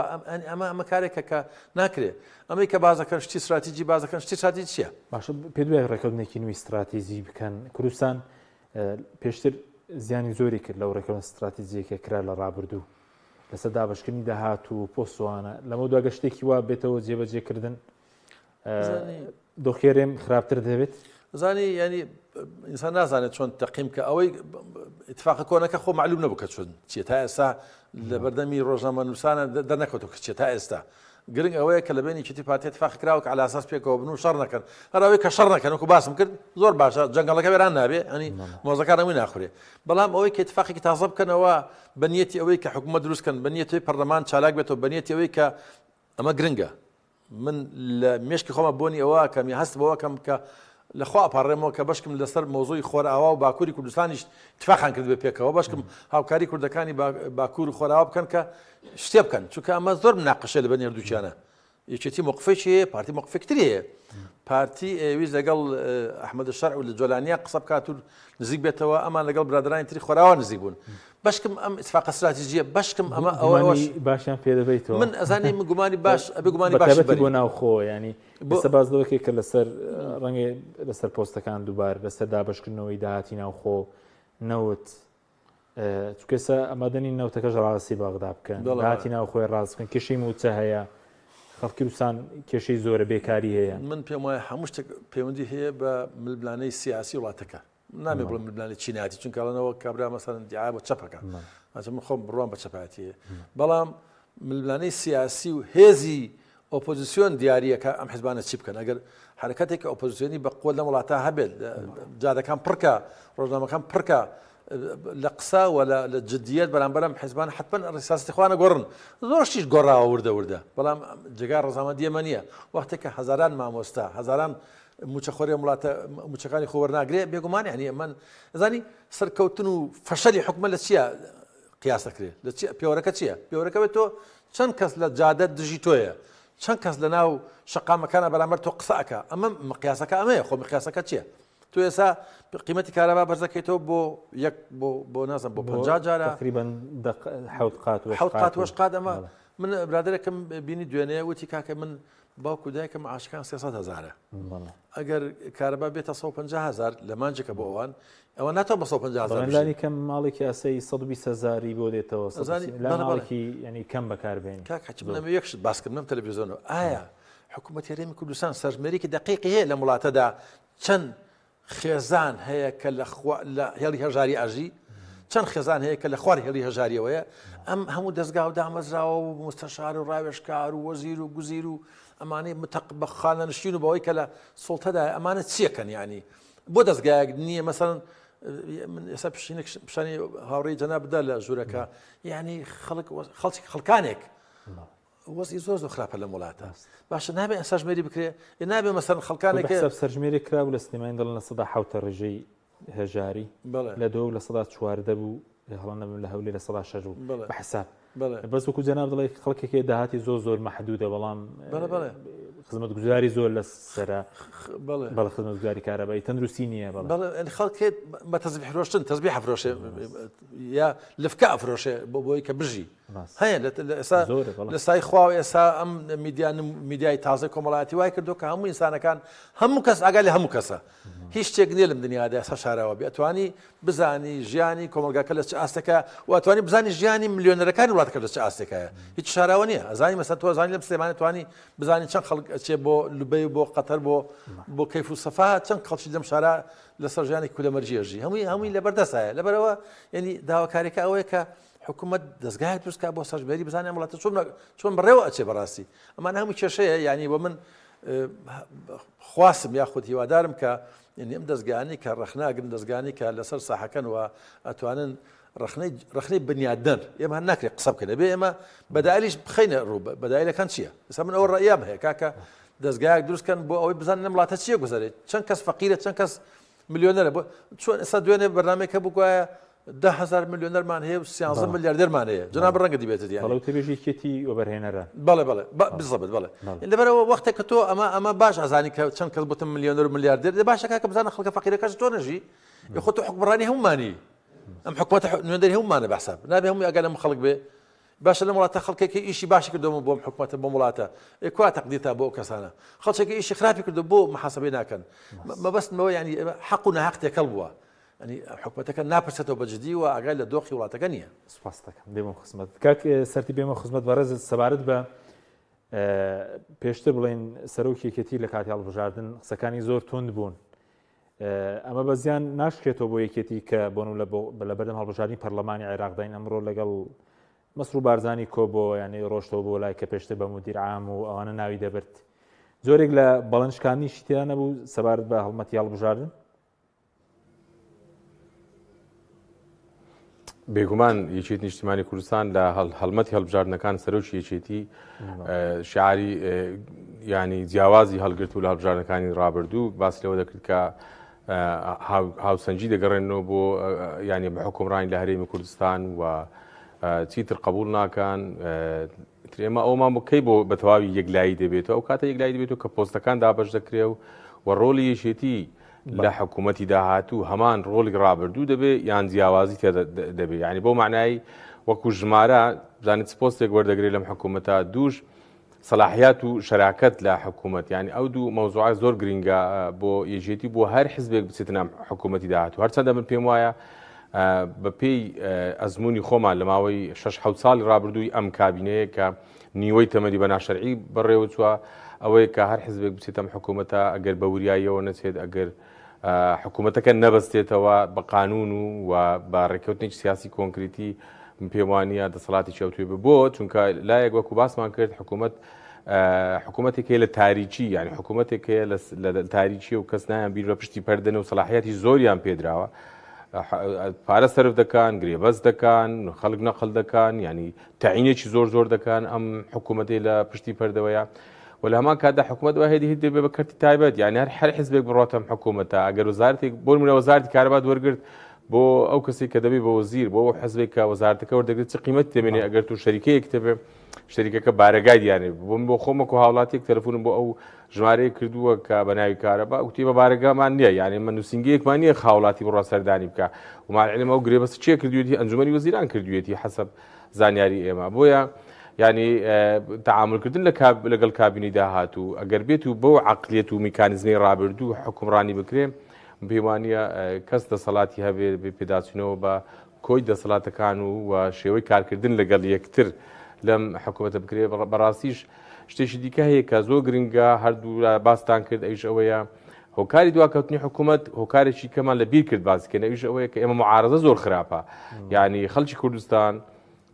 ئەمە کارێکە کە ناکرێت ئەمەی کە بازەکەن شتی استراتیجی بازەکەن شتی استراتیجی چییە؟ باشە پێ دوای ڕێکەوتنێکی نوێی استراتیژی بکەن کوردستان پێشتر زیانی زۆری کرد لەو ڕێکەوتن استراتیجیەکە کرا لە ڕابردوو لەسەر دابشکردنی داهات و پۆستوانە لەمە دوگە شتێکی وا بێتەوە جێبەجێکردن دۆخێرێم خراپتر دەبێت زانی ینی ئینسان نازانێت چۆن تەقیم کە ئەوەی اتفاق کۆنەکە خۆ معلوم نەبوو کە چۆن چیە تا ئێستا لە بەردەمی ڕۆژنامە نووسانە دەرنەکەوتەوە کە چیە تا ئێستا گرنگ ئەوەیە کە لە بینی کتی پارتی اتفاق کراوە کە على ئاساس پێکەوە بن و شەڕ نەکەن هەراوەی کە شەڕ نەکەن وەکو باسم کرد زۆر باشە جەنگەڵەکە وێران نابێ ئەنی مۆزەکان ئەوەی ناخورێ بەڵام ئەوەی کە اتفاقێکی تازە بکەنەوە بەنیەتی ئەوەی کە حکوومەت دروستکەن بەنیەتی پەرلەمان چالاک بێتەوە بەنیەتی ئەوەی کە ئەمە گرنگە من لە مێشکی خۆمە بۆنی ئەوە کەمی هەست بەوە کەم کە لەخوا ئاپارڕێمەوە کە بەشکم لەسەر مۆزوی خۆرئاوا و باکووری کوردستانیش اتفاقان کرد بە پێکەوە بەشکم هاوکاری کوردەکانی باکوور و خۆرئاوا بکەن کە شتێ بکەن چونکە ئەمە زۆر مناقەشە لە بە نێردووچیانە یەکێتی موقفێکی هەیە پارتی موقفێکتری هەیە پارتی ئێویست لەگەڵ ئەحمەد شەرع و لە جۆلانیا قسە بکات و نزیک بێتەوە ئەمان لەگەڵ برادرانی تری خۆرئاوا نزیک بوون بەشکم ئەم اتفاق استراتیژیە بەشکم ئەمە ئەوەش باشیان پێ دەبێتەوە من ئەزانی من گومانی باش ئەبێ گومانی باش بۆ ناوخۆ ینی بۆ باز دەوەکێک کە لەسەر ڕەنگە لەسەر پۆستەکان دووبار لەسەر دابشکردنەوەی داهاتی ناوخۆ نەوت چکەسە ئەمادەنی نەوتەکەش ڕاستی باغدا بکەن داهاتی ناوخۆی ڕاست بکەن کێشەی موچە هەیە خەڵکی کوردستان کێشەی زۆرە بێکاری هەیە من پێم وایە هەموو شتێک پەیوەندی هەیە بە ملبلانەی سیاسی وڵاتەکە نامێ بڵم ملبلانەی چیناتی چونکە ئەڵەنەوە کابرا مەسەڵەن دیعا بۆ چەپەکە من خۆم بڕوان بە چەپاتیە بەڵام ملبلانەی سیاسی و هێزی ئۆپۆزیسیۆن دیارریەکە ئەم حیزبانە چی بکەن ئەگەر حرکەتێک ئۆپۆزیسیۆنی بە قۆل لە وڵاتە هەبێت جادەکان پڕکە ڕۆژنامەکان پڕکە لە قسە و لە جدیت بەرامبەرم حیزبان حتمما ڕێساستی خوانە گۆڕن زۆرشیش گۆڕاوە وردە بەڵام جگای ڕەزامەندی ئەمە نییە وەختێکە هەزاران مامۆستا هەزاران موچەخۆری وڵاتە موچەکانی خۆوەرناگرێ بێگومانی هەنی ئەمە زانی سەرکەوتن و فەشەلی حکومە لە چییە قیاس دەکرێت لە پێوەرەکە چییە پێوەرەکە بێت تۆ چەند کەس لە جادە دژی تۆیە چەند کەس لە ناو شەقامەکانە بەرامبەر تۆ قسەکە ئەمە مقیاسەکە ئەمەیە خۆ مقیاسەکە چییە تو ئێستا قیمەتی کارەبا بەرزەکەیتەوە بۆ نازم بۆ 50 جارە تقریبا قات وەش قات ئەمە من برادێکم بینی دوێنەیە وتی کاکە من باوکو دایکم عاشقان 300,000 ئەگەر کارەبا بێتە 150,000 لە مانجێکە بۆ ئەوان ئەوە ناتەوە بە 150,000 لانی کەم ماڵێکی ئاسەی 120,000 بۆ دێتەوە ماڵێکی ینی کەم بەکاربێن کاکەچ منەمە یەکشت باسکردنم تەلەڤیزۆنەوە ئایا حکوومەتی هەرێمی کوردستان سەرژمێریکی دقیقی هەیە لە وڵاتەدا چەند خێزان هەیە کە لە هێڵی هەژاری ئاژی چەند خێزان هەیە کە لە خوار هێڵی هەژاریەوەیە ئەم هەموو دەستگا و دامەزراوە و مستەشار و ڕاوێژکار و وەزیر و گوزیر و ئەمانەی بە خانەنشین و بەوەی کە لە سڵتەدا ئەمانە چیەکەن ینی بۆ دەستگایەک نییە مەسەڵەن من ئێستا پیشانی هاوڕێی جەنابدا لە ژوورەکە یعنی خەڵکانێک وەزی زۆر خراپە لە وڵاتە باشە نابێ ئەسا ژمێری بکرێ نابێ مەسەر خەڵکانێک سەرژمێری کراو لە سنیمای دڵ لە سەدا حوتە ڕێژەی هەژاری لە دۆ لە سەدا چواردە بوو هەڵەنە لە هەولێر لە سەدا شەژ بوو بە حساب بەس وەکو جەناب دڵی خەڵکێکی داهاتی زۆر مەحدودە بەڵام خزمەت گوزاری زۆر لە سەرا بەڵێ خزمەت گوزاری کارەبایی تەندروستی نییە بەڵێ خەڵکێت بە تەزبیح فرۆشتن تەزبیح ئەفرۆشێ یا لفکە ئەفرۆشێ بۆی کە بژی هەیە لە سای خوا ئێستا ئەم میدیای تازە کۆمەڵایەتی وای کردو کە هەموو ئینسانەکان هەموو کەس ئاگای لە هەموو کەسە هیچ شتێک نییە لەم دنیادا ئێستا شاراوە بێ ئەتوانی بزانی ژیانی کۆمەلگاکە لە چ ئاستێکە و ئەتوانی بزانی ژیانی ملیۆنەرەکانی وڵاتەکە لە چ ئاستێکایە هیچ شاراوە نییە ئەزانی مەسەن تۆ زانی لەم سلێمانە توانی بزانی چەند خەڵک ئەچێ بۆ لوبەی بۆ قەتەر بۆ کەیف و سەفا چەند خەڵکی لەم شارە لەسەر ژیانی کولەمەرجێژی هەمووی لەبەردەستایە لەبەرەوە ینی داواکاریەکە ئەوەیە کە حکوومەت دەستگای دروستکە بۆ سەرژمێری بزانێ وڵاتە چۆن بەڕێوە ئەچێ بەڕاستی ئەمان هەموو کێشەیە ینی بۆ من خواستم یاخود هیوادارم کە ینی ئەم دەستگانی کە ڕەخناگرن دەستگانی کە لەسەر ساحەکەن و ئەتوانن ڕخنەی بنیادنەر ئێمە ناکرێت قسە بکەن بێ ئێمە بەدایلیش بخەینە ڕوو بەدایلەکان چییە؟ ئێستا من ئەوە ڕەیام هەیە کاکە دەستگایەک دروستکەن بۆ ئەوەی بزانن لەم وڵاتە چییە گوزارێت چەند کەس فەقیرە چەند کەس ملیۆنەرە بۆ چۆن ئێستا دوێنێ بەرنامەیەکە بگوایە 10,000 ملیۆنەرمان هەیە و 13 ملیاردێرمان هەیە جناب ڕەنگە دیبێتە دیان بەڵێ تێبێژێکێتی وەبەرهێنەرە بەڵێ بزەبێت بەڵێ لەبەرەوە وەختێک کە تۆ ئەمە باش ئازانی کە چەند کەس بۆتم ملیۆنەر و ملیاردێر دێ باشە کاکە بزانە خەڵکە فەقیرەکەش تۆ نەژی خۆ تۆ حکمڕانی هەمومانی ئەم حکوومەتە نوێندەری هەمومانە بەحساب نابێ هەمووی ئەگەر لەم خەڵک بێ باشە لەم وڵاتە خەڵکێکی ئیشی باشی کردومە بۆم حکوومەتە بۆم وڵاتە کوا تەقدیرتا بۆ ئەو کەسانە خەڵکێکی ئیشی خراپی کردو بۆ محاسبەی ناکەن مەبەستمەوە ینی حەق و ناحەق تێکەڵ بووە ینی حکوومەتەکە ناپرسێتەوە بەجددی و ئاگای لە دۆخی وڵاتەکە نییە سوپاس دەکەم دێمە خزمەت کاک سەرتی بێمە خزمەت بەڕێزت سەبارەت بە پێشتر بڵێن سەرۆکیەکەتی لە کاتی هەڵبژاردن قسەکانی زۆر توند بوون ئەمە بەزیان ناشکێتەوە بۆ یەکێتی کە بۆن لە بەردەم هەڵبژاردننی پەرلەمانی عێراقداین ئەمڕۆ لەگەڵ مەسرور بارزانی کۆ بۆ ینی ڕۆشتەوە بۆ لای کە پێشتر بە مدیر عام و ئەوانە ناوی دەبرد زۆرێک لە بەڵەنجکانیشی تیا نەبوو سەبارەت بە هەڵمەتی هەڵبژاردن بێگومان یەکێتی نیشتیمانی کوردستان لە هەڵمەتی هەڵبژاردنەکان سەرۆکی یەکێتی شعاری ینی جیاوازی هەڵگرت و لە هەڵبژاردنەکانی ڕابردوو باسی لەوە دەکرد کە هاوسەنجی دەگەڕێنەوە بۆ ینی بە حکومڕانی لە هەرێمی کوردستان و چیتر قبول ناکەن ئێمە ئەومان بکەی بۆ بە تەواوی یەکلایی دەبێتەوە ئەو کاتە یەکلایی دەبێتەوە کە پۆستەکان دابەش دەکرێ و ڕۆڵی یەکێتی لە حکوومەتی داهاتوو هەمان ڕۆڵی ڕابردوو دەبێت یان جیاوازی دەبێت ینی بۆ معنایی وەکو ژمارە بزانێت پۆستێک وەردەگرێت لەم حکوومەتە دووش سەلاحیات و شەراکەت لە حکوومەت ینی ئەو دوو مەوزوعات زۆر گرنگە بۆ یەکێتی بۆ هەر حیزبێک بچێتە حکوومەتی داهاتوو هەرچەندە من پێم وایە بە پێی ئەزمموی خۆمان لە ماوەی 6 ساڵی ڕابردووی ئەم کابینەیە کە نیوەی تەمەنی بە ناشەرعی بەڕێوە چووە ئەوەیە کە هەر حیزبێک بچێتەم حکوومەتە ئەگەر بە وریاییەوە نەچێت ئەگەر حکوومەتەکە نەبەستێتەوە بە قانون و بە ڕێککەوتنێکی سیاسی کۆنکریتی پێم وانە دەسەڵاتی چاوتێ بۆ چونکە لایەک وەکو باسمان کرد حکوومەتێک لە تاریکی یعنی حکوومەتێک لە تاریکی و کەس نایان بیر بە پشتی پەردەنە و سەلاحیەتی زۆریان پێدراوە پارە سەرف دەکەن گرێبەست دەکەن خەڵک نەقل دەکەن ینی تەعینێکی زۆر دەکەن ئەم حکوومەتی لە پشتی پەردەوەیە و لە هەمان کاتدا حکوومەت هێدی هیچ دەبێ بە کەرتی تایبەت یعنی هەر حیزبێک بڕاتەم حکوومەتە ئەگەر وەزارەتێک بۆ منە وەزارەتی کارەبات وەرگرت بۆ ئەو کەسێک کە دەبێت بە وەزیر بۆ حیزبێک کە وەزارەتەکە وەردەگرێت چ قیمەتی دەبێنێ ئەگەر تو شەریکەیەک دەبێ شەریکەکە بارەگای دیانێ بۆ خۆمەکو هاوڵاتێک تەلەفۆنم بۆ ئەو ژمارەیە کردووە کە بە ناوی کارەبا وتی بە بارەگامان نییە یعنی من نووسنگەیەکمان نییە خاوڵاتی بڕوا سەردانی بکە و ماعلمە ئەو گرێبەست چێ کردوێتی ئەنجومەنی وەزیران کردوێتی حەسەب زانیاری ئێمە بۆیە ینی تعاملکردن لەگەڵ کابینەی داهاتوو ئەگەر بێت و بەو عەقلیەت و میکانیزمەی ڕابردوو حکومڕانی بکرێ پێم وانە کەس دەسەڵاتی هەبێ پێداچوونەوە بە کۆی دەسەڵاتەکان و شێوەی کارکردن لەگەڵ یەکتر لەم حکوومەتە بکرێ بەڕاستیش شتێکی دیکە هەیە کە زۆر گرنگە هەردوو باستان کرد ئەویش ئەوەیە هۆکاری دواکەوتنی حکوومەت هۆکارێکی کەمان لە بیر کرد باسکەن ئەویش ئەوەیە کە ئێمە معارەزە زۆر خراپە یعنی خەڵکی کوردستان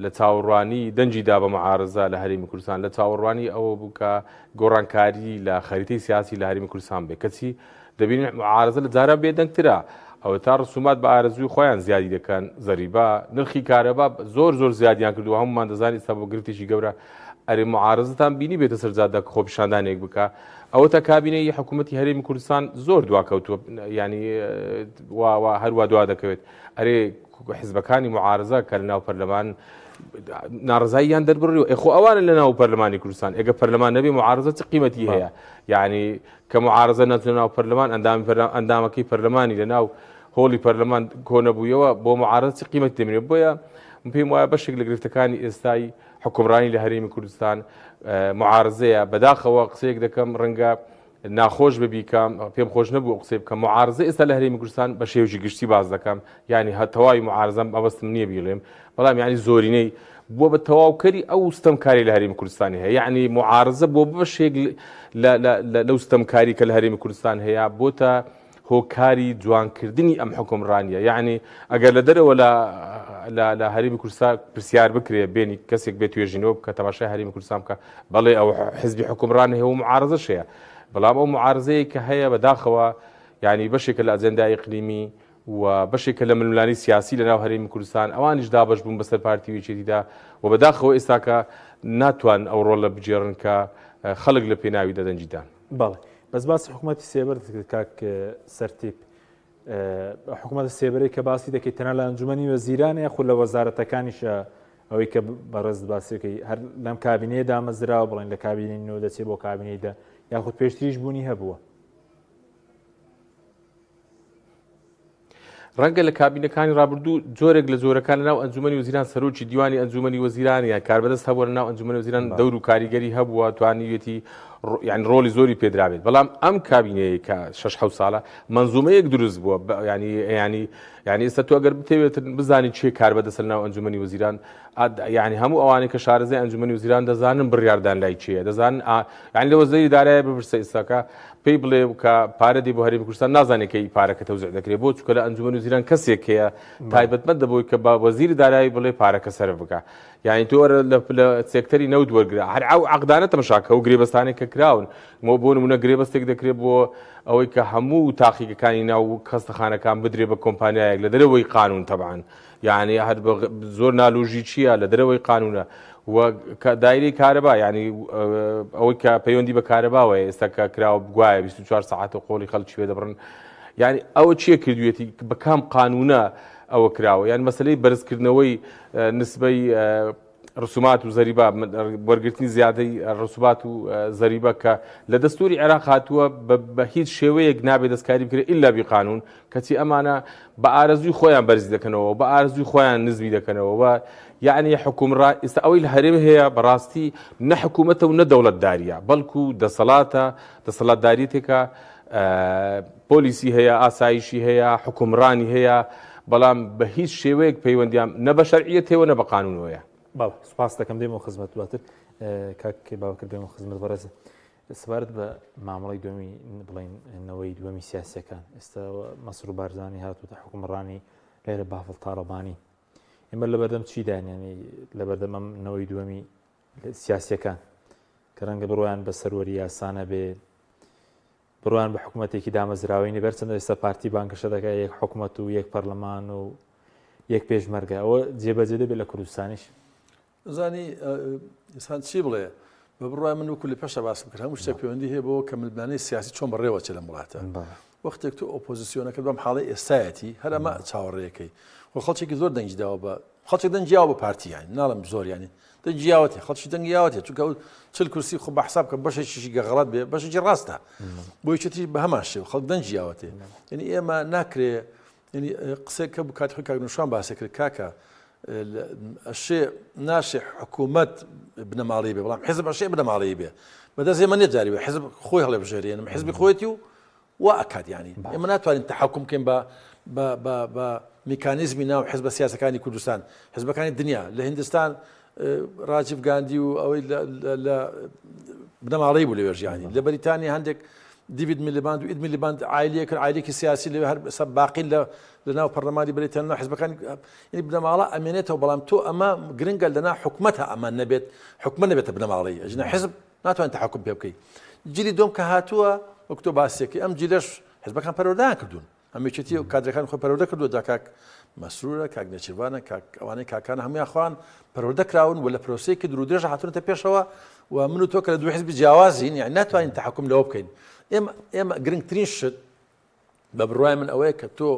لە چاوەڕوانی دەنجیدا بە معارەزە لە هەرێمی کوردستان لە چاوەڕوانی ئەوە بوو کە گۆڕانکاری لە خەریتەی سیاسی لە هەرێمی کوردستان بێ کەچی دەبینین معارەزە لە جارە بێدەنگترە ئەوە تا ڕسومات بە ئارەزوی خۆیان زیادی دەکەن زەریبا نرخی کارەبا زۆر زیادیان کردو هەمومان دەزانی ئێستا بۆ گرفتێکی گەورە ئەرێ معارزتان بینی بێتە سەرجادە خۆپیشاندانێک بکە ئەوە تا کابینەی حکوومەتی هەرێمی کوردستان زۆر دواکەوتووە ینی هەروە دوا دەکەوێت ئەرێ حیزبەکانی معارزە کە لە ناو پەرلەمان ناڕزاییان دەربڕی ئەخۆ ئەوانە لە ناو پەرلەمانی کوردستان ئەگە پەرلەمان نەبێ معارزە چ قیمەتی هەیە یعنی کە معارزە نەچ لە ناو پەرلەمان ئەندامەکەی پەرلەمانی لە ناو هۆڵی پەرلەمان کۆنەبوویەوە بۆ معارزە چ قیمەتی دەمێنێت بۆیە پێم وایە بەشێک لە گرفتەکانی ئێستای حکومڕانی لە هەرێمی کوردستان معارزەیە بەداخەوە قسەیەک دەکەم ڕەنگە ناخۆش ببیکەم پێم خۆش نەبوو قسەی بکەم معارزە ئێستا لە هەرێمی کوردستان بە شێوژی گشتی باز دەکەم ینی هەتەوای معارزەم ئەوەستم نییە بیڵێم بەڵام یعنی زۆرینەی بۆ بە تەواوکەری ئەو ستەمکاری لە هەرێمی کوردستانی هەیە یعنی معارزە بۆ بەشێک لەو ستەمکاری کە لە هەرێمی کوردستان هەیە بۆتە هۆکاری جوانکردنی ئەم حکومڕانیە یعنی ئەگەر لە دەرەوە لە هەرێمی کوردستان پرسیار بکرێ بێنی کەسێک بێت توێژینەوە بکە تەماشای هەرێمی کوردستان بکە بەڵێ ئەو حیزبی حکومڕان هەیە و معارزەش هەیە بەڵام ئەو معارزەیە کە هەیە بەداخەوە ینی بەشێکە لە ئەجەندای ئیقلیمی و بەشێکە لە ململانی سیاسی لە ناو هەرێمی کوردستان ئەوانیش دابەش بوون بەسەر پارتیویچێتیدا و بەداخەوە ئێستاکە ناتوان ئەو ڕۆڵە بجێڕن کە خەڵک لە پێناوی دەدەنجیدان. بەڵێ بەس باسی حکوومەتی سێبەر کاک سەرتیب حکوومەتە سێبەرەی کە باسی دەکەیت تەنها لە ئەنجومەنی وەزیرانە یاخو لە وەزارەتەکانیشە ئەوەی کە بەڕێز باسیەکەی هەر لەم کابینەیە دامەزراوە بڵێن لە کابینەی نوێ دەچێت بۆ کابینەیدا یاخود پێشتریش بوونی هەبووە ڕەنگە لە کابینەکانی ڕابردوو جۆرێک لە جۆرەکان لەناو ئەنجومەنی وەزیران سەرۆکی دیوانی ئەنجومەنی وەزیران یا کاربەدەست هەبووە لەناو ئەنجومەنی وەزیران دەور و کاریگەری هەبووە توانیوێتی یعنی ڕۆلی زۆری پێدرابێت بەڵام ئەم کابینەیە کە 6 ساڵە منزومەیەک دروست بووە ینی ئێستا تو ئەگەر بتەوێت بزانی چێ کاربەدەست لەناو ئەنجومەنی وەزیران یعنی هەموو ئەوانەی کە شارەزای ئەنجومەنی وەزیران دەزانن بڕیاردان لای چییە دەزانن یعنی لە وەزەری دارایە بپرسە ئێستاکە پێی بڵێ کە پارەدی بۆ هەرێمی کوردستان نازانێکەی پارەکە تەوزیع دەکرێت بۆ چونکە لە ئەنجومەنی وەزیران کەسێک هەیە تایبەتمەند دەبووی کە با وەزیری دارایی بڵێ پارەکە سەرف بکە یعنی تۆ لە سێکتەری نەوت وەرگرا هەر ئەو عەقدانە تەماشاکە و گرێبەستانێک کە کراون بۆ نمونە گرێبەستێک دەکرێت بۆ ئەوەی کە هەموو تاقیەکانی ناو کەستەخانەکان بدرێ بە کۆمپانیایەک لە دەرەوەی قانون تەبعاً یعنی هەر زۆر نالوژی چییە لە دەرەوەی قانونە و دایرەی کارەبا ینی ئەوەی کە پەیوەندی بە کارەباوەیە ئێستا کە کراوە بگوایە 24 ساعات و قۆڵی خەڵکی پێ دەبڕن یعنی ئەوە چییە کردوێتی بە کام قانونە ئەوە کراوە یان مەسلەی بەرزکردنەوەی نسبەی ڕسومات و زەریبا وەرگرتنی زیادەی ڕسومات و زەریبە کە لە دەستوری عێراق هاتووە بە هیچ شێوەیەک نابێت دەستکاری بکرێت ئیلا بیقانون کەچی ئەمانە بە ئارەزوی خۆیان بەرزی دەکەنەوە بە ئارەزوی خۆیان نزمی دەکەنەوە و یعنی حکومڕان ئێستا ئەوەی لە هەرێم هەیە بەڕاستی نە حکوومەتە و نە دەوڵەتداریە بەڵکو دەسەڵاتە دەسەڵاتداریەتێکە پۆلیسی هەیە ئاسایشی هەیە حکومڕانی هەیە بەڵام بە هیچ شێوەیەک پەیوەندیان نە بە شەرعیەتەوە نە بە قانونەوەیە باو سپاس دەکەم دێمەوە خزمەت دواتر کاک باوکرد دێمەوە خزمەت بەڕێزە سپارت بە مامەڵی دومی بڵێنەوەی دووەمی سیاسەکان ئێستا مەسرور بارزانی هاتووتە حکومڕانی لێرە بافڵ تاڵەبانی ئێمە لە بەردەم چی دانیانی لە بەردەم ئەم نەوەی دووەمی سیاسیەکان کە ڕەنگە بڕوایان بە سەروەری یاسانە بێ بڕوان بە حکوومەتێکی دامەزراوەی بەرچەندە ئێستا پارتی بانکەشە دەکات یەک حکوومەت و یەک پەرلەمان و یەک پێشمەرگە ئەوە جێبەجێ دەبێت لە کوردستانیش زانی ئینسان چی بڵێ بە بڕای من وکو لە پێشە باسم کرد هەموو شتێک پەیوەندی هەیە بۆ کە ململانەی سیاسی چۆن بەڕێوە چێ لەم وڵاتە وەختێک تو ئۆپۆزیسیۆنەکە بەم حاڵی ئێستایەتی هەر ئەمە چاوەڕێیەکەی و خەڵکێکی زۆر دەنجیداوە بە خەڵک دەنجیاوە بە پارتییان ناڵم زۆریانی دەنجیاوەتی خەڵکی دەنگیاوەتی چونکە چل کورسی خۆ بە حساب کە بەشێکی گەغەڵات بێ بەشێکی ڕاستە بۆی چێتی بە هەمان شێو خەڵک دەنجیاوەتێ یعنی ئێمە ناکرێ ینی قسێک کە بکات خۆی کاگنوشان باسێ کرد کاکە الشيء ناشئ حكومة بنماڵی بێ بەڵام حزب الشيء بنماڵی بێ بەدەست ئێمە نێجاری حزب خۆی هەڵێ بژێرێنم حزبی خۆیەتی و واکات یعنی ئێمە ناتوانین تحکم بکەین بە میکانیزمی ناو حزب سیاسەکانی کوردستان حزبەکانی دنیا لە هندستان راجیف گاندی و ئەوەی لە بنەماڵی بوو لەوێژ ینی لە بەریتانیا هەندێک دیوید میلیباند و ئید میلیباند عایلێکی سیاسی لە هەر باقی لە ناو پەرلەمانی بریتانیا حزبەکانی ینی بنەماڵە ئەمێنێتەوە بەڵام تۆ ئەمە گرنگە لەنا حکومەتە ئەمان نەبێت حکومە نەبێتە بنەماڵی ئەجنا حزب ناتوانێت تحکم پێ بکەیت جیلی دۆم کە هاتووە وەکتۆ باسێکی ئەم جیلەش حزبەکان پەروەردەیان کردوون هەمیشەتی کادرەکان خۆ پەروەردە کردووە دا کاک مەسرورە کاک نێچیروانە ئەوانەی کاکان هەمویان خۆیان پەروەردە کراون و لە پرۆسەیەکی دوور و درێژە هاتوونەتە پێشەوە و من و تۆ کە لە دوو حیزبی جیاوازین یعنی ناتوانین تحکم لەوە بکەین ئێمە گرنگترین شت بە بڕوای من ئەوەیە کە تۆ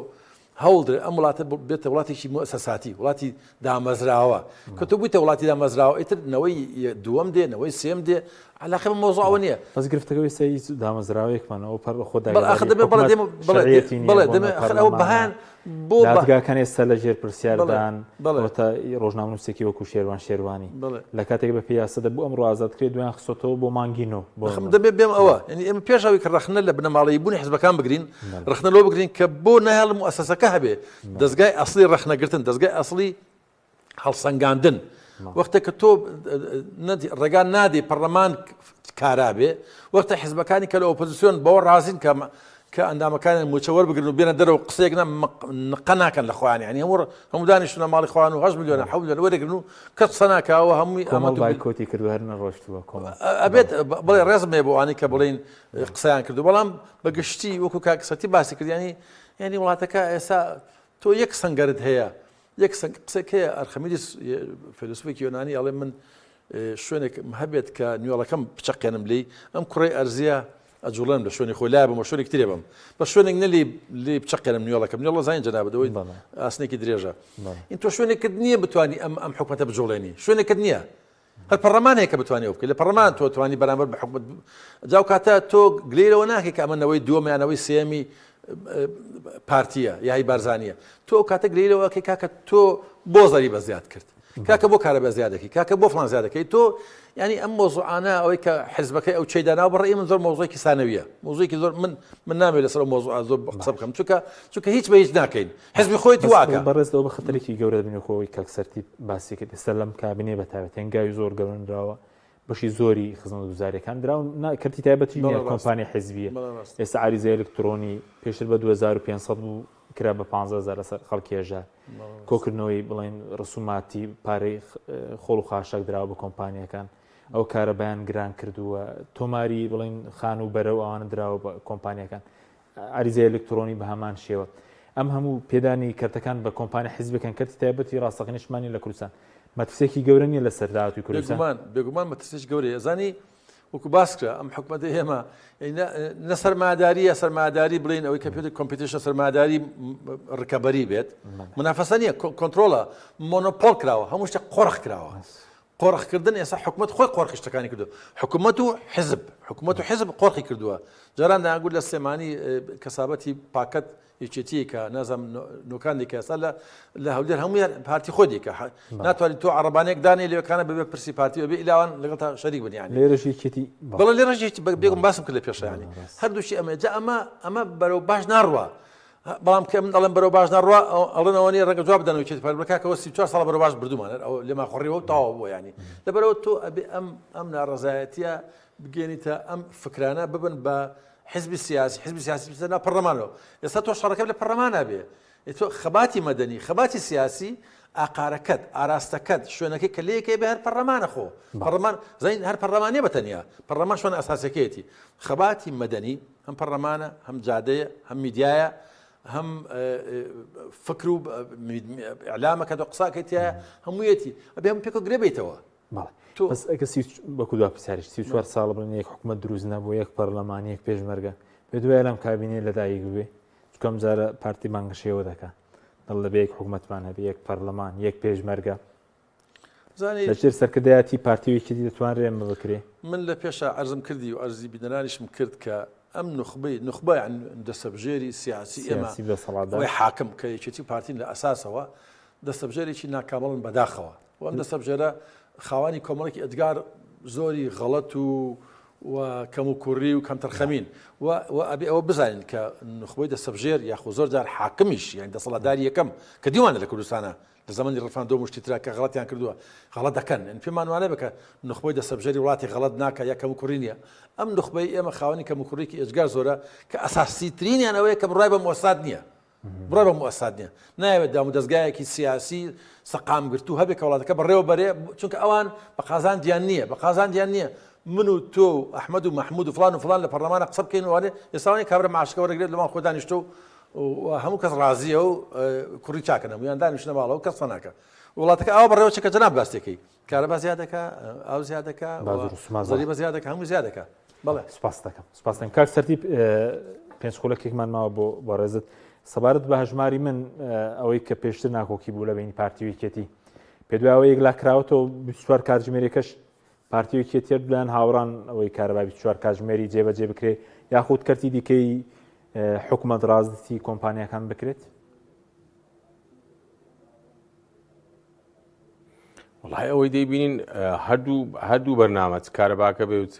هەوڵدرێ ئەم وڵاتە بێتە وڵاتێکی مؤسساتی وڵاتی دامەزراوە کە تۆ بوویتە وڵاتی دامەزراوە ئیتر نەوەی دووەم دێ نەوەی سێم دێ علاقە بە مۆزوعەوە نییە بەس گرفتەکەی سەی دامەزراوەیەکمانەوە پەر خۆدا ئەو بەهان بۆ دادگاکان ئێستا لە ژێر پرسیاردان ڕۆژنامەنووسێکی وەکو شێروان شێروانی لە کاتێک بە پیاسە دەبوو ئەمڕۆ ئازادکرێت دویان خستۆتەوە بۆ مانگینۆ دەبێت بێم ئەوە ینی ئێمە پێشاوی کە ڕخنە لە بنەماڵەیی بوونی حیزبەکان بگرین ڕخنەلەوە بگرین کە بۆ نەهێڵ مؤسسەکە هەبێ دەستگای ئەسڵی ڕخنەگرتن دەستگای ئەسڵی هەڵسەنگاندن وەختە کە تۆ ڕێگان نادێ پەرلەمان کارابێ وەختە حیزبەکانی کە لە ئۆپۆزیسیۆن بەوە ڕازین کە ئەندامەکانیان موچە وەربگرن و بێنە دەرەوە قسەیەک نقە ناکەن لە خۆیان ینی هەموو دانیشتونە ماڵی خۆیان و 8 میلیۆنە 7 میلیۆن وەرەگرن و کە قسە ناکاوە هەمووی بایکۆتی کردو هەر نەڕۆشتووە ئەبێت بڵێ ڕێزمێ بۆ ئەوانەی کە بڵین قسەیان کردو بەڵام بەگشتی وەکو کاکسەتی باسی کرد ینی وڵاتەکە ئێستا تۆ یەک سەنگەرت هەیە یەک قسێک هەیە ئەرخەمیدس فیلسوفێکی یۆنانی ئەڵێ من شوێنێک هەبێت کە نیوەڵەکەم بچەقێنم لی ئەم کوڕی ئەرزیە ئەجوڵێن لە شوێنی خۆی لای بم و شوێنێک ترێ بم بە شوێنێک نەلی لێ بچەقێنم نیوەڵەکەم نیوەڵە زین جەنابەوەی ئاسنێکی درێژە ئین تۆ شوێنێکت نییە بتوانی ئەم حکومەتە بجوڵێنی شوێنێکت نییە هەر پەرلەمان هەیە کە بتوانێ بکەیت لە پەرلەمان تۆ توانی بەرامبەر بە حکومەت جاو کاتە تۆ گلێرەوە ناکەی کە ئەمەنەوەی دووەمیانەوەی سێمی پارتیە یاهی بارزانیە تۆ کاتە گلێرەوە کەی کاکە تۆ بۆ زەری بە زیاد کرد کاکە بۆ کارە بە زیادەکەی کاکە بۆ فلان زیادەکەی تۆ ینی ئەم مۆزوعانە ئەوەی کە حیزبەکەی ئەو چێدانا بەڕێی من زۆر مۆزوعێکی سانەویە مۆزوعێکی زۆر من نامێت لەسەر مۆزوع زۆر قسە بکەم چونکە هیچ بە هیچ ناکەین حیزبی خۆیتی واکە بەڕێزەوە بە خەتەرێکی گەورە بینەوەی کاکسەرتی باسی کرد ئێستا لەم کابینێ بەتابێت هێنگاوی زۆر گەورنراوە بەشی زۆری خزمەت گوزاریەکان دراون کردی تایبەتی کۆمپانیا حیزبیە ئێستا عریزە ئەلکترۆنی پێشتر بە 2500 بوو کرا بە 15000 لەسەر خەڵکێژە کۆکردنەوەی بڵێن ڕسوماتی پارەی خۆڵ و خاشاک دراوە بە کۆمپانیەکان ئەو کارە بەیان گران کردووە تۆماری بڵین خان و بەرە و ئەوانە دراوە بە کۆمپانیەکان عریزە ئەلکترۆنی بە هەمان شێوە ئەم هەموو پێدانی کردەکان بە کۆمپانیا حیزبەکان کردی تایبەتی ڕاستەقینیشمانی لە کوردستان مەترسێکی گەورە نیە لە سەرداهاتووی کوردستان بێگومان مەترسێکی گەورەیە زانی وەکو باسکرا ئەم حکومەتە ئێمە نە سەرماداریە سەرماداری بڵین ئەوەی کە پێوتێت کۆمپیتیشن سەرماداری ڕکەبەری بێت منافەسە نیە کۆنتڕۆلە مۆنۆپۆل کراوە هەموو شتێک قۆڕخ کراوە قۆڕخکردن ئێستا حکومەت خۆی قۆڕخی شتەکانی کردو حکومەت و حزب قۆڕخی کردووە جاران داگوت لە سلێمانی کەسابەتی پاکەت یەکێتیە کە نازم نۆکانێکی ئێستا لە هەولێر هەمووی پارتی خۆدێکە ناتوانێت تۆ عەرەبانێک دانێ لێوەکانە بەبێ پرسی پارتی بەبێ ئیلاوان لەگەڵ تا شەریک بن یانی لێرەشێتی بەڵێ لێرەشێتی بێگم باسم کرد لە پێشیانی هەردووشی ئەمە جا ئەمە بەرەو باش ناڕوە بەڵام کە من دەڵێم بەرەو باش ناڕوە ئەڵێن ئەوەنی ڕەنگە جواب بدەن وێتی پارێکەوە 34 ساڵ بەرەو باش بردومان ئەو لێما خۆڕیەوە تاوا بووە ینی لەبەرەوە تۆ ئەبێ ئەم ناڕەزایەتیە بگەێنیتە ئەم فکرانە ببن بە حزبی سیاسی بزنە پەرلەمانەوە ئێستا تۆ شەڕەکە لە پەرلەمانە بێ تۆ خەباتی مەدەنی خەباتی سیاسی ئاقارەکەت ئاراستەکەت شوێنەکەی کە لەیەکەی بە هەر پەرلەمانە خۆ پەرلەمان زین هەر پەرلەمانیە بەتەنیا پەرلەمان شوێنە ئەساسەکەیەتی خەباتی مەدەنی هەم پەرلەمانە هەم جادەیە هەم میدیایە هەم فکر و ئیعلامەکە دۆ قساکەیتە هەموویەتی ئەبێ هەم پێکۆ گرێ بێتەوە بەس ئەگە بەکو دوا پرسیارش 34 ساڵ بڵێن یەک حکومەت دروست نەبوو یەک پەرلەمان یەک پێشمەرگە بێ دوای لەم کابینێ لەدایک بێ چکەم جارە پارتی بانگشێوە دەکات دڵ لەبێ یەک حکومەتمان هەبێ یەک پەرلەمان یەک پێشمەرگە لەژێر سەرکردایەتی پارتیوێکی دەتوانرێ ئەمە بکرێ من لە پێشە عەرزم کردی و ئەرزی بیدەنانیشم کرد کە ئەم نخبەی دەسەبژێری سیاسی ئێمە ئەوەی حاکم کە یەکێتی پارتین لە ئەساسەوە دەسەبژێرێکی ناکامەڵن بەداخەوە و ئەم دەسەبژێرە خاوانی کۆمەڵێکی ئەدگار زۆری غەڵەت و کەم و کوڕی و کەم تەرخەمین و ئەبێ ئەوە بزانین کە نخبەی دەسەبژێر یاخو زۆر جار حاکمیش یان دەسەڵاتداری یەکەم کە دیوانە لە کوردستانە لە زمانی ڕفان دۆ مشتیترا کە غەڵەتیان کردووە غەڵەت دەکەن پێمان وانە بکە نخبەی دەسەبژێری وڵاتی غەڵەت ناکە یا کەم و کوڕی نییە ئەم نخبەی ئێمە خاوەنی کەم و کوڕێکی ئێجگار زۆرە کە ئەساسیترینیان ئەوەیە کە بڕای بە مؤسسات نییە بڕای بە مؤسسات نییە نایەوێت دام و دەستگایەکی سیاسی سەقام گرتو هەبێت کە وڵاتەکە بەڕێوە بەرێ چونکە ئەوان بە قازان دیان نییە بە قازان دیان نییە من و تۆ ئەحمەد و مەحمود و فلان لە پەرلەمانە قسە بکەین وانێ ئێستاوانی کابرا معاشەکە وەرەگرێت لەوان خۆ دانیشتۆ و هەموو کەس ڕازیە و کوڕی چاکەنە مویان دانیشتە ماڵەوە کەس فەناکە وڵاتەکە ئەوە بەڕێوە چەکە جەناب باستێکی کارەبا زیادەکە ئەو زیادەکە زەریبە زیادەکە هەموو زیادەکە بەڵێ سپاس دەکەم سپاس دەکەم کاک سەرتیب پێنجخۆلەکێکمان ماوە بۆ ڕێزت سەبارەت بە هەژماری من ئەوەی کە پێشتر ناکۆکی بوو لە بینی پارتی ویکێتی پێ دوای ئەوە یەک لا کراوەتەوە 24 کاتژمێرێکەش پارتی ویکێتیەر بلایەن هاوڕان ئەوەی کارەبا 24 کاتژمێری جێبەجێ بکرێ یاخود کەرتی دیکەی حکومەت ڕازدەتی کۆمپانیەکان بکرێت وڵای ئەوەی دەیبینین هەردوو بەرنامە کارەباکە بێوت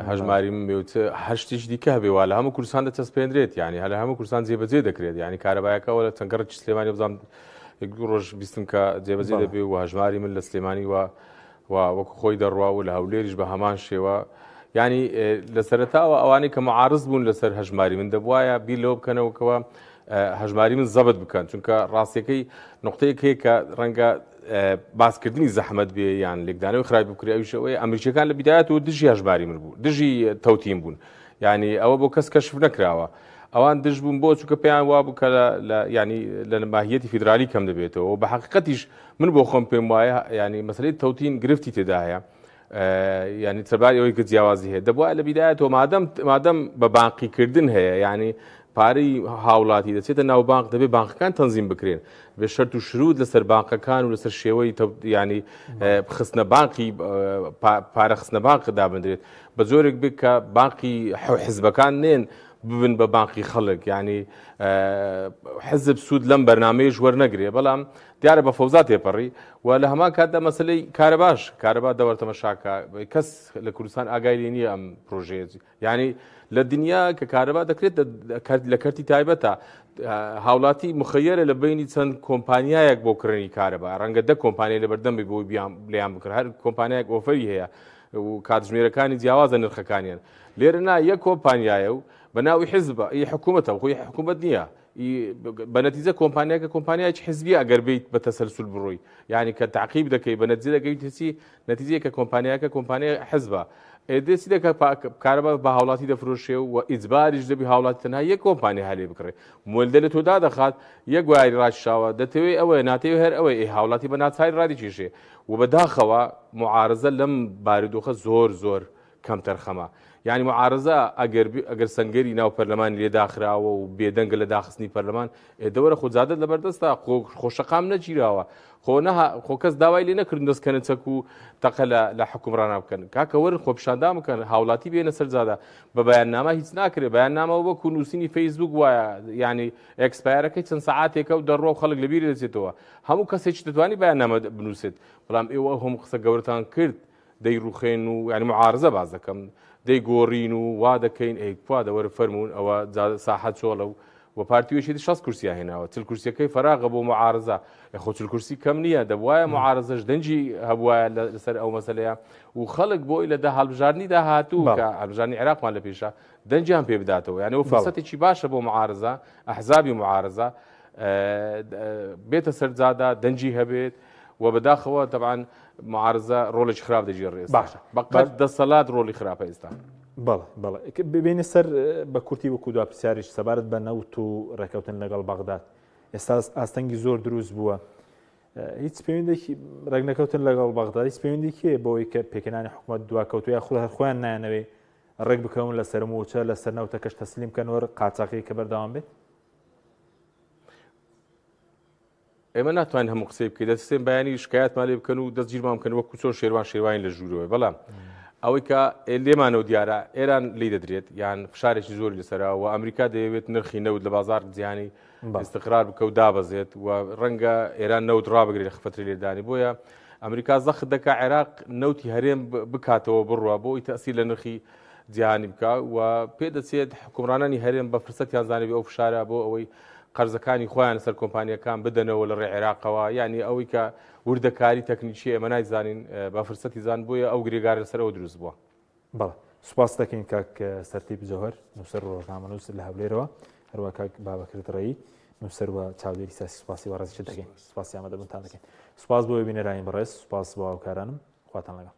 هەژماری من بێوت هەر شتێک دیکە هەبێ وا لە هەموو کوردستان دەچەسپێنرێت ینی هەر لە هەموو کوردستان جێبەجێ دەکرێت ینی کارەبایەکەەوە لە تەنگەڕ سلێمانی بزانام ڕۆژ بیستم کە جێبەجێ دەبێ و هەژماری من لە سلێمانی وەکو خۆی دەڕوا و لە هەولێریش بە هەمان شێوە ینی لە سەرەتاوە ئەوانەی کە معارض بوون لەسەر هەژماری من دەبواە بیر لەوە بکەنەوەکەوە هەژماری من زەبت بکەن چونکە ڕاستیەکەی نقطەیەک هەیە کە ڕەنگە باسکردنی زەحمەت بێ یان لێکدانەوەی خراپ بکرێ ئەوشەوەی ئەمریکیەکان لە بیدایەتەوە دژی هەژماری من بوو دژی تەوتیم بوون ینی ئەوە بۆ کەس کەشف نەکراوە ئەوان دژ بوون بۆ چونکە پێیان وا بوو کە ینی لە ماهیەتی فیدرالی کەم دەبێتەوە بە حقیقەتیش من بۆ خۆم پێم وایە ینی مەسەلەی تەوتین گرفتی تێدا هەیە ینی سەرباری ئەوەی کە جیاوازی هەیە دەبووە لە بیدایەتەوە مادەم بە بانقیکردن هەیە ینی پارەی هاوڵاتی دەچێتە ناو بانک دەبێت بانکەکان تەنزیم بکرێن بێ شەرت و شرود لەسەر بانکەکان و لەسەر شێوەی ینی خستنە بانقی پارە خستنە بانک دابدرێت بە زۆرێک بێت کە بانقی حزبەکان نێن ببن بە بانقی خەڵک ینی حزب سوود لەم بەرنامەیەش وەرنەگرێ بەڵام دیارە بە فەوزات تێپەڕی و لە هەمان کاتدا مەسلەی کارەبا دەوەرتەمەشاکە کەس لە کوردستان ئاگای لێ نییە ئەم پرۆژەیە ینی لە دنیا کە کارەبا دەکرێت لە کەرتی تایبەتە هاوڵاتی مخەیەرە لە بینی چەند کۆمپانیایەک بۆ کڕنی کارەبا ڕەنگە دە کۆمپانیای لە بەردەمی بۆی لیان بکرد هەر کۆمپانیایەک ئۆفەری هەیە و کاتژمێرەکانی جیاوازە نرخەکانیان لێرە نا یەک کۆمپانیایە و بە ناوی حزبە حکوومەتە خۆی حکوومەت نییە بە نەتیجە کۆمپانیاکە کۆمپانیایکی حزبی ئەگەر بیت بە تەسەلسول بڕۆی ینی کە تعقیب دەکەی بە نەتیجە دەگەیتسی نەتیجەیە کە کۆمپانیاکە کۆمپانیای حزبە دەستی دەکە کارەبا بە هاوڵاتی دەفرۆشێ و ئیجباریش دەبی هاوڵاتی تەنها یەک کۆمپانی هەلێ بکڕێ مولدە لە تۆدا دەخات یەک وای ڕاشاوە دەتەوێت ئەوەیە ناتەوێت هەر ئەوەی هاوڵاتی بە ناچای ڕادی کێشێ و بەداخەوە معارزە لەم بارودۆخە زۆر کەم تەرخەمە ینی معارزە ئەگەر سنگەری ناو پەرلەمانی لێ داخراوە و بێدەنگە لە داخستنی پەرلەمان دەوەرە خۆزادت لەبەردەستە خۆشەقام نەگیراوە خۆ کەس داوای لێ نەکردن دەستکەنە چەک و تەقە لە حکومڕانە بکەن کاکە وەرن خۆ پیشاندام بکەن هاوڵاتی بێنە سەرجادا بە بەیاننامە هیچ ناکرێت بەیاننامە وەکو نووسینی فەیسبوک وایە ینی ئەکسپایرەکەی چەند سەعاتێکە و دەڕۆ خەڵک لەبیری دەچێتەوە هەموو کەسێکی دەتوانی بەیاننامە بنووسێت بەڵام ئێوە هەم قسە گەورەتان کرد دەیڕوخێن و ینی معارزە باز دەکەم دەیگۆڕین و وا دەکەین ئەیکوا دەوەرە فەرمونون ئەوە ساحەت چۆڵە و پارتیوێشێتی 60 کورسیا هێناوە چل کورسیەکەی فراغە بۆ معارزە خۆ چل کورسی کەم نییە دەبواە معارزەش دەنجی هەبواە لەسەر ئەو مەسەلەیە و خەڵک بۆی لە هەڵبژاردننیدا هاتوو کە هەڵبژاردننی عێراقمان لە پێشە دەنجیان پێ بداتەوە یانەوە فرسەتێکی باشە بۆ معارزە ئەحزابی معارزە بێتە سەرجادا دەنجی هەبێت و بەداخەوە طبعاً معارزە ڕۆڵێکی خراپ دەژێڕێ باشە بەقەت دەسەڵات ڕۆڵی خراپە ئێستا بەڵێ ببینە سەر بە کورتی وەکو دو پرسیاریش سەبارەت بە نەوت و ڕێکەوتن لەگەڵ بەغداد ئێستا ئاستەنگی زۆر دروست بووە هیچ پەیوەندێکی ڕێکنەکەوتن لەگەڵ بەغداد هیچ پەیوەندێکی بۆەوەی کە پێکەنانی حکوومەت دواکەوتو یا خۆ خۆیان نایەنەوێ ڕێک بکەون لە سەرمەوچە لە سەر نەوتەکەش تەسلیم بکەنەوە قاچاقی کە بەردەوام بێت ئێمە ناتوانین هەموو قسەی بکەین دەستێن بەیانی شکایەتمان لێ بکەن و دەستگیرمان بکەن وەکو چۆن شێوانی لە ژوورەوە بەڵام ئەوەی کە لێمانەوە دیارە ئێران لی دەدرێت یان فشارێکی زۆر لەسەرەوە و ئەمریکا دەیەوێت نرخی نەوت لە بازار جیهانی استقرار بکە و دابەزێت و ڕەنگە ئێران نەوت ڕابگرێت خفتری لێدانی بۆیە ئەمریکا زەخت دەکا عێراق نەوتی هەرێم بکاتەوە بڕوە بۆی تەسیل لە نرخی جیهانی بکە و پێدەچێت حکومڕانانی هەرێم بە فرسەتیان زانێت ئەو فشارە بۆ ئەوەی قەرزەکانی خۆیان سەر کۆمپانیەکان بدەنەوە لە ڕێ عێراقەوە ینی ئەوەی کە وردەکاری تەکنیکی ئێمە نایزانین بە فرسەتی زان بۆیە ئەو گرێگارە لەسەرەوە دروست بووە بەڵێ سوپاس دەکەین کاک سەرتیب جەوهەر نووسەر ڕۆژنامەنووس لە هەولێرەوە هەروە کاک بابەکرد ڕێی نووسەر وە چاودێری سیاسی سوپاسی وەڕێزی دەکەین سوپاسی ئامادەبوونتان دەکەین سوپاس بۆ بینەرانی بەڕێز سوپاس بۆ هاوکارانم خواتان لەگەڵ